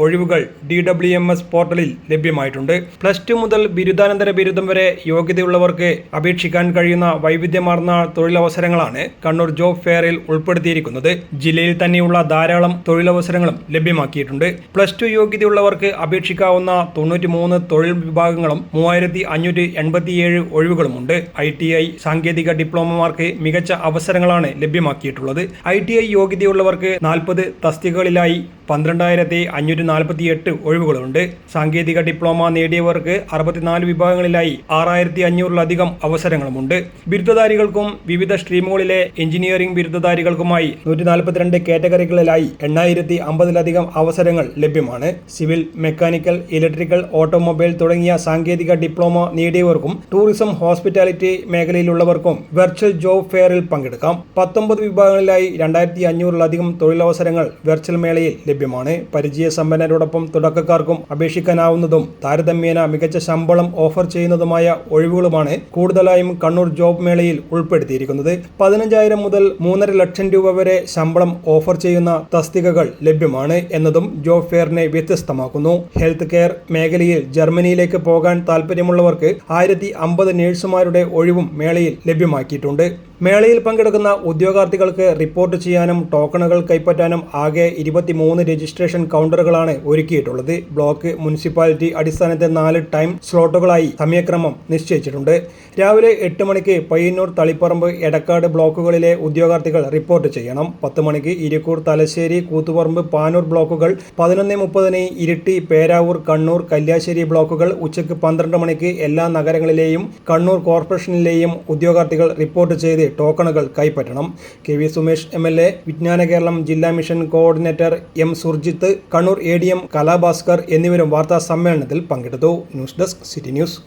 ഒഴിവുകൾ DWMS പോർട്ടലിൽ ലഭ്യമായിട്ടുണ്ട്. +2 മുതൽ ബിരുദാനന്തര ബിരുദം വരെ യോഗ്യതയുള്ളവർക്ക് അപേക്ഷിക്കാൻ കഴിയുന്ന വൈവിധ്യമാർന്ന തൊഴിലവസരങ്ങളാണ് കണ്ണൂർ ജോബ് ഫെയറിൽ ഉൾപ്പെടുത്തിയിരിക്കുന്നത്. ജില്ലയിൽ തന്നെയുള്ള ധാരാളം തൊഴിലവസരങ്ങളും ലഭ്യമാക്കിയിട്ടുണ്ട്. +2 യോഗ്യതയുള്ളവർക്ക് അപേക്ഷിക്കാവുന്ന 93 തൊഴിൽ വിഭാഗങ്ങളും 3,587 ഒഴിവുകളുമുണ്ട്. ITI സാങ്കേതിക ഡിപ്ലോമമാർക്ക് മികച്ച അവസരങ്ങളാണ് ലഭ്യമാക്കിയിട്ടുള്ളത്. ITI യോഗ്യതയുള്ളവർക്ക് 40 തസ്തികകളിലായി 12,548 ഒഴിവുകളുണ്ട്. സാങ്കേതിക ഡിപ്ലോമ നേടിയവർക്ക് 64 വിഭാഗങ്ങളിലായി 6,500-ലധികം അവസരങ്ങളുമുണ്ട്. ബിരുദധാരികൾക്കും വിവിധ സ്ട്രീമുകളിലെ എഞ്ചിനീയറിംഗ് ബിരുദധാരികൾക്കുമായി 142 കാറ്റഗറികളിലായി 8,050-ലധികം അവസരങ്ങൾ ലഭ്യമാണ്. സിവിൽ, മെക്കാനിക്കൽ, ഇലക്ട്രിക്കൽ, ഓട്ടോമൊബൈൽ തുടങ്ങിയ സാങ്കേതിക ഡിപ്ലോമ നേടിയവർക്കും ടൂറിസം, ഹോസ്പിറ്റാലിറ്റി മേഖലയിലുള്ളവർക്കും വെർച്വൽ ജോബ് ഫെയറിൽ പങ്കെടുക്കാം. 19 വിഭാഗങ്ങളിലായി 2,500-ലധികം തൊഴിലവസരങ്ങൾ വെർച്വൽ മേളയിൽ ലഭ്യമാണ്. പരിചയസമ്പന്നരോടൊപ്പം തുടക്കക്കാർക്കും അപേക്ഷിക്കാനാവുന്നതും താരതമ്യേന മികച്ച ശമ്പളം ഓഫർ ചെയ്യുന്നതുമായ ഒഴിവുകളുമാണ് കൂടുതലായും കണ്ണൂർ ജോബ് മേളയിൽ ഉൾപ്പെടുത്തിയിരിക്കുന്നത്. 15,000 മുതൽ 3.5 ലക്ഷം രൂപ വരെ ശമ്പളം ഓഫർ ചെയ്യുന്ന തസ്തികകൾ ലഭ്യമാണ് എന്നതും ജോബ് ഫെയറിനെ വ്യത്യസ്തമാക്കുന്നു. ഹെൽത്ത് കെയർ മേഖലയിൽ ജർമ്മനിയിലേക്ക് പോകാൻ താൽപ്പര്യമുള്ളവർക്ക് 1,050 നഴ്സുമാരുടെ ഒഴിവും മേളയിൽ ലഭ്യമാക്കിയിട്ടുണ്ട്. മേളയിൽ പങ്കെടുക്കുന്ന ഉദ്യോഗാർത്ഥികൾക്ക് റിപ്പോർട്ട് ചെയ്യാനും ടോക്കണുകൾ കൈപ്പറ്റാനും ആകെ 23 രജിസ്ട്രേഷൻ കൗണ്ടറുകളാണ് ഒരുക്കിയിട്ടുള്ളത്. ബ്ലോക്ക് മുനിസിപ്പാലിറ്റി അടിസ്ഥാനത്തിൽ 4 ടൈം സ്ലോട്ടുകളായി സമയക്രമം നിശ്ചയിച്ചിട്ടുണ്ട്. രാവിലെ 8 മണിക്ക് പയ്യന്നൂർ, തളിപ്പറമ്പ്, എടക്കാട് ബ്ലോക്കുകളിലെ ഉദ്യോഗാർത്ഥികൾ റിപ്പോർട്ട് ചെയ്യണം. 10 മണിക്ക് ഇരിക്കൂർ, തലശ്ശേരി, കൂത്തുപറമ്പ്, പാനൂർ ബ്ലോക്കുകൾ, 11:30 ഇരിട്ടി, പേരാവൂർ, കണ്ണൂർ, കല്യാശ്ശേരി ബ്ലോക്കുകൾ, ഉച്ചയ്ക്ക് 12 മണിക്ക് എല്ലാ നഗരങ്ങളിലെയും കണ്ണൂർ കോർപ്പറേഷനിലെയും ഉദ്യോഗാർത്ഥികൾ റിപ്പോർട്ട് ചെയ്ത് ടോക്കണുകൾ കൈപ്പറ്റണം. KV സുമേഷ് MLA, വിജ്ഞാന കേരളം ജില്ലാ mission coordinator M Surjit, Kannur ADM Kalabhaskar എന്നിവരും വാർത്താ സമ്മേളനത്തിൽ പങ്കെടുത്തു. News desk city news.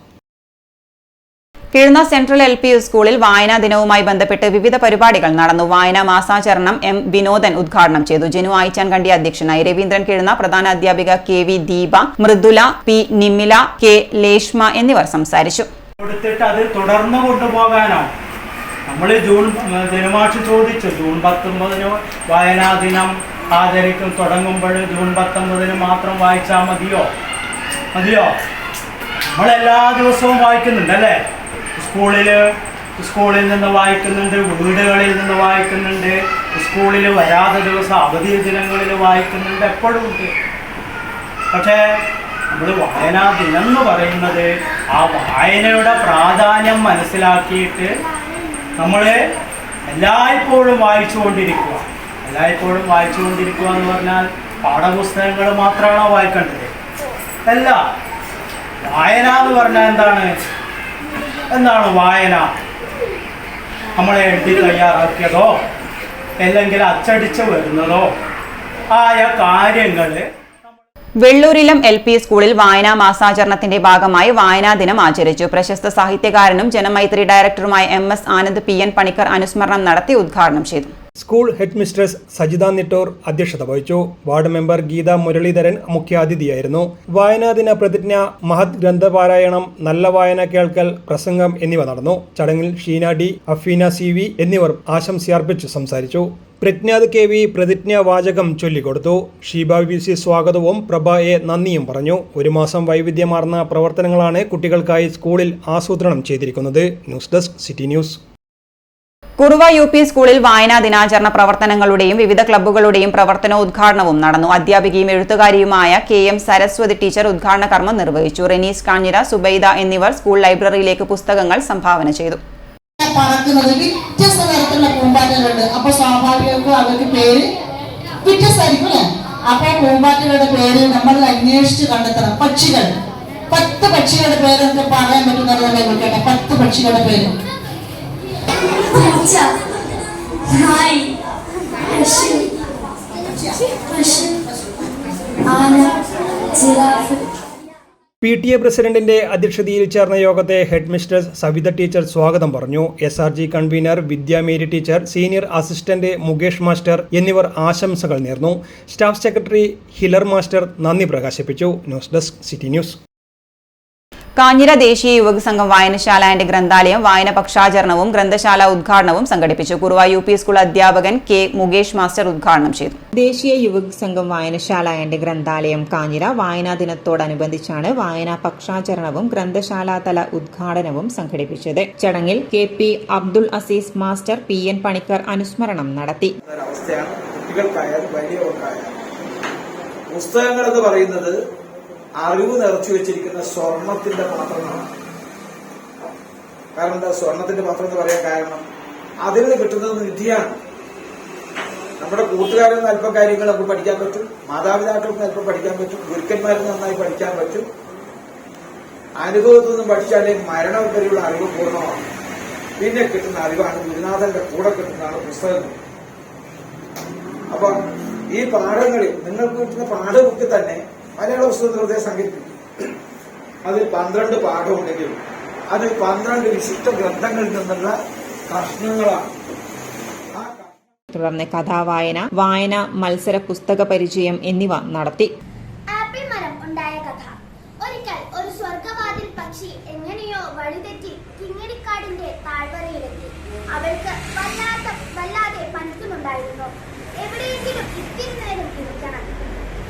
Kizhunna central LP സ്കൂളിൽ വായനാ ദിനവുമായി ബന്ധപ്പെട്ട് വിവിധ പരിപാടികൾ നടന്നു. വായനാ മാസാചരണം M വിനോദൻ ഉദ്ഘാടനം ചെയ്തു. ജിനു ആയിച്ചാൻകണ്ടി അധ്യക്ഷനായി. രവീന്ദ്രൻ കിഴുന്ന, പ്രധാന അധ്യാപിക KV Deepa, Mridula, P നിമില, K ലേഷ്മ എന്നിവർ സംസാരിച്ചു. അത് തുടർന്നു കൊണ്ടുപോകാനോ നമ്മൾ ജനുമാഷ് ചോദിച്ചു, ജൂൺ 19 വായനാ ദിനം ആചരിക്കും തുടങ്ങുമ്പോൾ ജൂൺ 19 മാത്രം വായിച്ചാൽ മതിയോ? നമ്മളെല്ലാ ദിവസവും വായിക്കുന്നുണ്ടല്ലേ? സ്കൂളിൽ നിന്ന് വായിക്കുന്നുണ്ട്, വീടുകളിൽ നിന്ന് വായിക്കുന്നുണ്ട്, സ്കൂളിൽ വരാത്ത ദിവസം അവധി ദിനങ്ങളിൽ വായിക്കുന്നുണ്ട്, എപ്പോഴും ഉണ്ട്. പക്ഷേ നമ്മൾ വായനാ ദിനം എന്ന് പറയുന്നത് ആ വായനയുടെ പ്രാധാന്യം മനസ്സിലാക്കിയിട്ട് നമ്മൾ എല്ലായ്പ്പോഴും വായിച്ചുകൊണ്ടിരിക്കുക എന്ന് പറഞ്ഞാൽ പാഠപുസ്തകങ്ങൾ മാത്രമാണോ വായിക്കേണ്ടത്? അല്ല. വായന എന്ന് പറഞ്ഞാൽ എന്താണ് വായന? നമ്മളെ എഴുതി തയ്യാറാക്കിയതോ അല്ലെങ്കിൽ അച്ചടിച്ച് വരുന്നതോ ആയ കാര്യങ്ങൾ. വെള്ളൂരിലം LP സ്കൂളിൽ വായനാ മാസാചരണത്തിന്റെ ഭാഗമായി വായനാ ദിനം ആചരിച്ചു. പ്രശസ്ത സാഹിത്യകാരനും ജനമൈത്രി ഡയറക്ടറുമായ MS ആനന്ദ് PN പണിക്കർ അനുസ്മരണം നടത്തി ഉദ്ഘാടനം ചെയ്തു. School headmistress Sajitha Nittoor അധ്യക്ഷത വഹിച്ചു. വാർഡ് മെമ്പർ ഗീത മുരളീധരൻ മുഖ്യാതിഥിയായിരുന്നു. വായനാ ദിന പ്രതിജ്ഞ, മഹത് ഗ്രന്ഥപാരായണം, നല്ല വായന കേൾക്കൽ, പ്രസംഗം എന്നിവ നടന്നു. ചടങ്ങിൽ ഷീന D, അഫീന CV എന്നിവർ ആശംസയർപ്പിച്ച് സംസാരിച്ചു. പ്രജ്ഞാത് KV പ്രതിജ്ഞാ വാചകം ചൊല്ലിക്കൊടുത്തു. ഷീബ VC സ്വാഗതവും പ്രഭ A നന്ദിയും പറഞ്ഞു. 1 മാസം വൈവിധ്യമാർന്ന പ്രവർത്തനങ്ങളാണ് കുട്ടികൾക്കായി സ്കൂളിൽ ആസൂത്രണം ചെയ്തിരിക്കുന്നത്. News desk city news. Kuruva UP സ്കൂളിൽ വായനാ ദിനാചരണ പ്രവർത്തനങ്ങളുടെയും വിവിധ ക്ലബ്ബുകളുടെയും പ്രവർത്തനോദ്ഘാടനവും നടന്നു. അധ്യാപികയും എഴുത്തുകാരിയുമായ KM സരസ്വതി ടീച്ചർ ഉദ്ഘാടന കർമ്മം നിർവഹിച്ചു. റെനീസ് കാഞ്ഞിര, സുബൈദ എന്നിവർ സ്കൂൾ ലൈബ്രറിയിലേക്ക് പുസ്തകങ്ങൾ സംഭാവന ചെയ്തു. പറക്കുന്നത് വ്യത്യസ്ത തരത്തിലുള്ള പൂമ്പാറ്റകളുണ്ട്. അപ്പൊ സ്വാഭാവികമായിട്ടും അവർക്ക് പേര് വ്യത്യസ്തമായിരിക്കും അല്ലെ? അപ്പൊ പൂമ്പാറ്റകളുടെ പേര് നമ്മൾ അന്വേഷിച്ച് കണ്ടെത്തണം. പക്ഷികൾ, 10 പക്ഷികളുടെ പേര് നമുക്ക് പറയാൻ പറ്റുന്നത് കേട്ടെ. 10 പക്ഷികളുടെ പേര്. PTA പ്രസിഡന്റിന്റെ അധ്യക്ഷതയിൽ ചേർന്ന യോഗത്തെ ഹെഡ് മിസ്ട്രസ് സവിത ടീച്ചർ സ്വാഗതം പറഞ്ഞു. SRG കൺവീനർ വിദ്യാമേരി teacher, senior assistant Mukesh master എന്നിവർ ആശംസകൾ നേർന്നു. സ്റ്റാഫ് സെക്രട്ടറി ഹിലർ മാസ്റ്റർ നന്ദി പ്രകാശിപ്പിച്ചു. News desk city news. Kanhira ദേശീയ യുവക സംഘം വായനശാല ആൻഡ് ഗ്രന്ഥാലയം വായന പക്ഷാചരണവും ഗ്രന്ഥശാല ഉദ്ഘാടനവും സംഘടിപ്പിച്ചു. കുറുവ UP സ്കൂൾ അധ്യാപകൻ K മുകേഷ് മാസ്റ്റർ ഉദ്ഘാടനം ചെയ്തു. ദേശീയ യുവക സംഘം വായനശാല ആൻഡ് ഗ്രന്ഥാലയം കാഞ്ഞിര വായനാ ദിനത്തോടനുബന്ധിച്ചാണ് വായനാ പക്ഷാചരണവും ഗ്രന്ഥശാല തല ഉദ്ഘാടനവും സംഘടിപ്പിച്ചത്. ചടങ്ങിൽ KP Abdul Aziz master PN Panicker അനുസ്മരണം നടത്തി. പുസ്തകങ്ങൾ എന്ന് പറയുന്നത് അറിവ് നിറച്ചു വെച്ചിരിക്കുന്ന സ്വർണത്തിന്റെ പാത്രങ്ങളാണ്. കാരണം എന്താ സ്വർണത്തിന്റെ പാത്രം എന്ന് പറയാൻ കാരണം? അതിൽ നിന്ന് കിട്ടുന്നത് നിധിയാണ്. നമ്മുടെ കൂട്ടുകാരിൽ നിന്ന് അല്പം കാര്യങ്ങൾ നമുക്ക് പഠിക്കാൻ പറ്റും, മാതാപിതാക്കൾക്ക് നിന്ന് അല്പം പഠിക്കാൻ പറ്റും, ഗുരുക്കന്മാരിൽ നിന്ന് നന്നായി പഠിക്കാൻ പറ്റും. അനുഭവത്തിൽ നിന്നും പഠിച്ചാലേ മരണം വരെയുള്ള അറിവ് പൂർണ്ണമാണ്. പിന്നെ കിട്ടുന്ന അറിവാണ് ഗുരുനാഥന്റെ കൂടെ കിട്ടുന്നതാണ് പുസ്തകങ്ങൾ. അപ്പൊ ഈ പാഠങ്ങളിൽ നിങ്ങൾക്ക് കിട്ടുന്ന പാഠബുക്ക് തന്നെ മലയാള പുസ്തകത്തെ സങ്കല്പിക്കും. അതിൽ 12 പാഠമുണ്ടെങ്കിലും അത് 12 വിശിഷ്ട ഗ്രന്ഥങ്ങളിൽ നിന്നുള്ള കഷ്ണങ്ങളാണ്. തുടർന്ന് കഥാവായന, വായന, മത്സര പുസ്തക പരിചയം എന്നിവ നടത്തി. ആപ്പിൾ മരം ഉണ്ടായ കഥ. ഒരിക്കൽ ഒരു സ്വർഗവാതിൽ പക്ഷി എങ്ങനെയോ വഴിതെറ്റി കിങ്ങിണിക്കാടിന്റെ താഴ്വരയിലെത്തി. അവൾക്ക് വല്ലാതെ പനിക്കുന്നുണ്ടായിരുന്നു. എവിടെയെങ്കിലും ഇത്തിരി നേരം ഇരിക്കണം.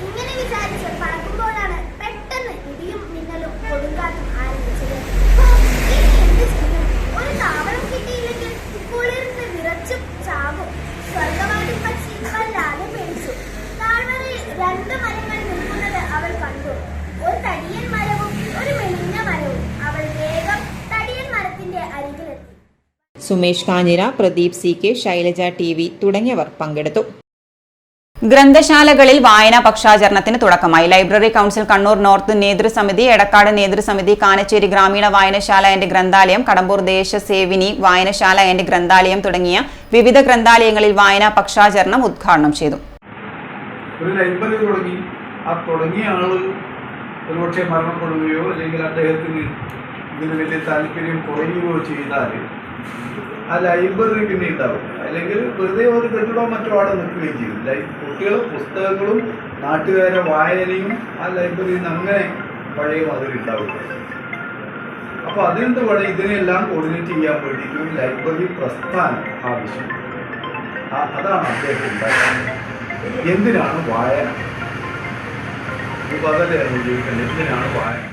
ഇങ്ങനെ വിചാരിച്ച് പറക്കുമ്പോഴാണ് പെട്ടെന്ന് ഇടിയും മിന്നലും കൊടുങ്കാറ്റും ആരംഭിച്ചത്. എന്ത് ചെയ്യും? ഒരു താവളം കിട്ടിയില്ലെങ്കിൽ കുളിർ സുമേഷ് കാഞ്ഞിര, പ്രദീപ് CK, ശൈലജ TV തുടങ്ങിയവർ പങ്കെടുത്തു. ഗ്രന്ഥശാലകളിൽ വായനാ പക്ഷാചരണത്തിന് തുടക്കമായി. ലൈബ്രറി കൗൺസിൽ കണ്ണൂർ നോർത്ത് നേതൃസമിതി, എടക്കാട് നേതൃസമിതി, കാനച്ചേരി ഗ്രാമീണ വായനശാല ആൻഡ് ഗ്രന്ഥാലയം, കടമ്പൂർ ദേശസേവിനി വായനശാല ആൻഡ് ഗ്രന്ഥാലയം തുടങ്ങിയ വിവിധ ഗ്രന്ഥാലയങ്ങളിൽ വായനാ പക്ഷാചരണം ഉദ്ഘാടനം ചെയ്തു. ഒരു ലൈബ്രറി തുടങ്ങി, ആ തുടങ്ങിയ ആള് ഒരുപക്ഷെ മരണപ്പെടുകയോ അല്ലെങ്കിൽ അദ്ദേഹത്തിന് ഇതിന് വലിയ താല്പര്യം കുറയുകയോ ചെയ്താൽ ആ ലൈബ്രറി പിന്നെ ഉണ്ടാവും. അല്ലെങ്കിൽ വെറുതെ ഒരു കെട്ടിടോ മറ്റോ അവിടെ നിൽക്കുകയും ചെയ്യും. കുട്ടികളും പുസ്തകങ്ങളും നാട്ടുകാരെ വായനയും ആ ലൈബ്രറിയിൽ നിന്ന് അങ്ങനെ പഴയ മാതിരി ഉണ്ടാവും. അപ്പോൾ അതിനെന്ത് വേണം, ഇതിനെല്ലാം കോർഡിനേറ്റ് ചെയ്യാൻ വേണ്ടിയിട്ട് ഒരു ലൈബ്രറി പ്രസ്ഥാനം ആവശ്യം. അതാണ് അദ്ദേഹം ഉണ്ടാക്കുന്നത്. എന്തിനാണ് വായന? എന്തിനാണ് വായന?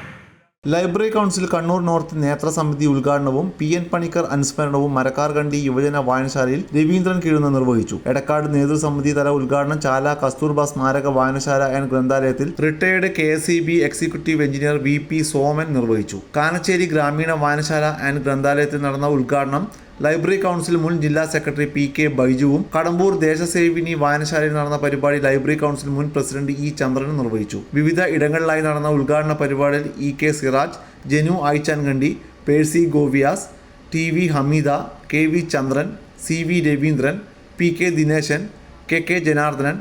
ലൈബ്രറി കൗൺസിൽ കണ്ണൂർ നോർത്ത് നേതൃസമിതി ഉദ്ഘാടനവും PN പണിക്കർ അനുസ്മരണവും മരക്കാർകണ്ടി യുവജന വായനശാലയിൽ രവീന്ദ്രൻ കീഴുന്ന നിർവഹിച്ചു. എടക്കാട് നേതൃസമിതി തല ഉദ്ഘാടനം ചാല കസ്തൂർബ സ്മാരക വായനശാല ആൻഡ് ഗ്രന്ഥാലയത്തിൽ retired KSEB executive engineer VP Soman നിർവഹിച്ചു. കാനച്ചേരി ഗ്രാമീണ വായനശാല ആൻഡ് ഗ്രന്ഥാലയത്തിൽ നടന്ന ഉദ്ഘാടനം ലൈബ്രറി കൗൺസിൽ മുൻ ജില്ലാ സെക്രട്ടറി PK ബൈജുവും കടമ്പൂർ ദേശസേവിനി വായനശാലയിൽ നടന്ന പരിപാടി ലൈബ്രറി കൗൺസിൽ മുൻ പ്രസിഡന്റ് E ചന്ദ്രനും നിർവഹിച്ചു. വിവിധ ഇടങ്ങളിലായി നടന്ന ഉദ്ഘാടന പരിപാടിയിൽ EK Siraj, Janu Ayichankandi, Percy Goviyas, TV Hameeda, KV Chandran, CV Raveendran, PK Dineshan, KK Janardhanan,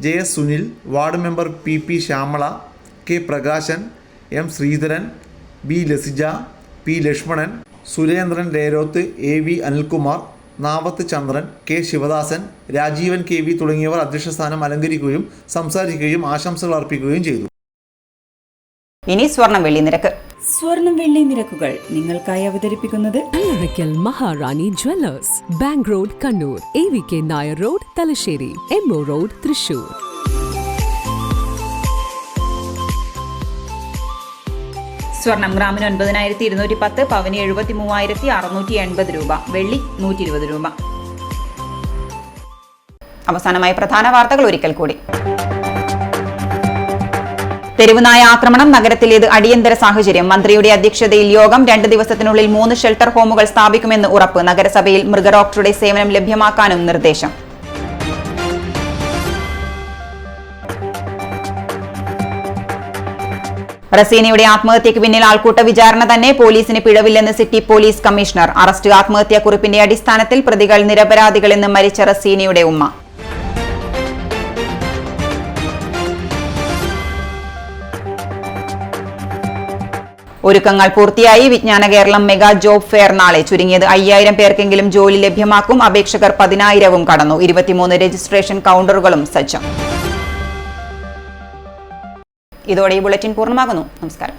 JS Sunil, ward member PP Shyamala, K Prakashan, M Sreedharan, B Lasija, P Lakshmanan, Surendran Leroth, AV Anilkumar, Navath Chandran, K Sivadasan, Rajeevan KV തുടങ്ങിയവർ അധ്യക്ഷസ്ഥാനം അലങ്കരിക്കുകയും സംസാരിക്കുകയും ആശംസകൾ അർപ്പിക്കുകയും ചെയ്തു. ഇനി സ്വർണം വെള്ളി നിരക്ക്. സ്വർണം വെള്ളി നിരക്കുകൾ നിങ്ങൾക്കായി അവതരിപ്പിക്കുന്നത് Allarakkal Maharani jewellers, bank road Kannur, AVK Nair road Thalassery, MO road Thrissur. സ്വർണം ഗ്രാമിന് 9210, പവന് 73,680 രൂപ, വെള്ളി 120 രൂപ. അവസാനമായി പ്രധാന വാർത്തകൾ ഒരിക്കൽ കൂടി. തെരുവുനായ ആക്രമണം, നഗരത്തിലേത് അടിയന്തര സാഹചര്യം. മന്ത്രിയുടെ അധ്യക്ഷതയിൽ യോഗം. 2 ദിവസത്തിനുള്ളിൽ 3 ഷെൽട്ടർ ഹോമുകൾ സ്ഥാപിക്കുമെന്ന് ഉറപ്പ്. നഗരസഭയിൽ മൃഗഡോക്ടറുടെ സേവനം ലഭ്യമാക്കാനും നിർദ്ദേശം. റസീനയുടെ ആത്മഹത്യയ്ക്ക് പിന്നിൽ ആൾക്കൂട്ട വിചാരണ തന്നെ, പോലീസിന് പിഴവില്ലെന്ന് സിറ്റി പോലീസ് കമ്മീഷണർ. അറസ്റ്റ് ആത്മഹത്യാക്കുറിപ്പിന്റെ അടിസ്ഥാനത്തിൽ, പ്രതികൾ നിരപരാധികളെന്ന് മരിച്ച റസീനയുടെ ഉമ്മ. ഒരുക്കങ്ങൾ പൂർത്തിയായി. വിജ്ഞാന കേരളം മെഗാ ജോബ് ഫെയർ നാളെ. ചുരുങ്ങിയത് 5000 പേർക്കെങ്കിലും ജോലി ലഭ്യമാക്കും. അപേക്ഷകർ 10,000 കടന്നു. 23 രജിസ്ട്രേഷൻ കൗണ്ടറുകളും സജ്ജം. ഇതോടെ ഈ ബുള്ളറ്റിൻ പൂർണ്ണമാകുന്നു. നമസ്കാരം.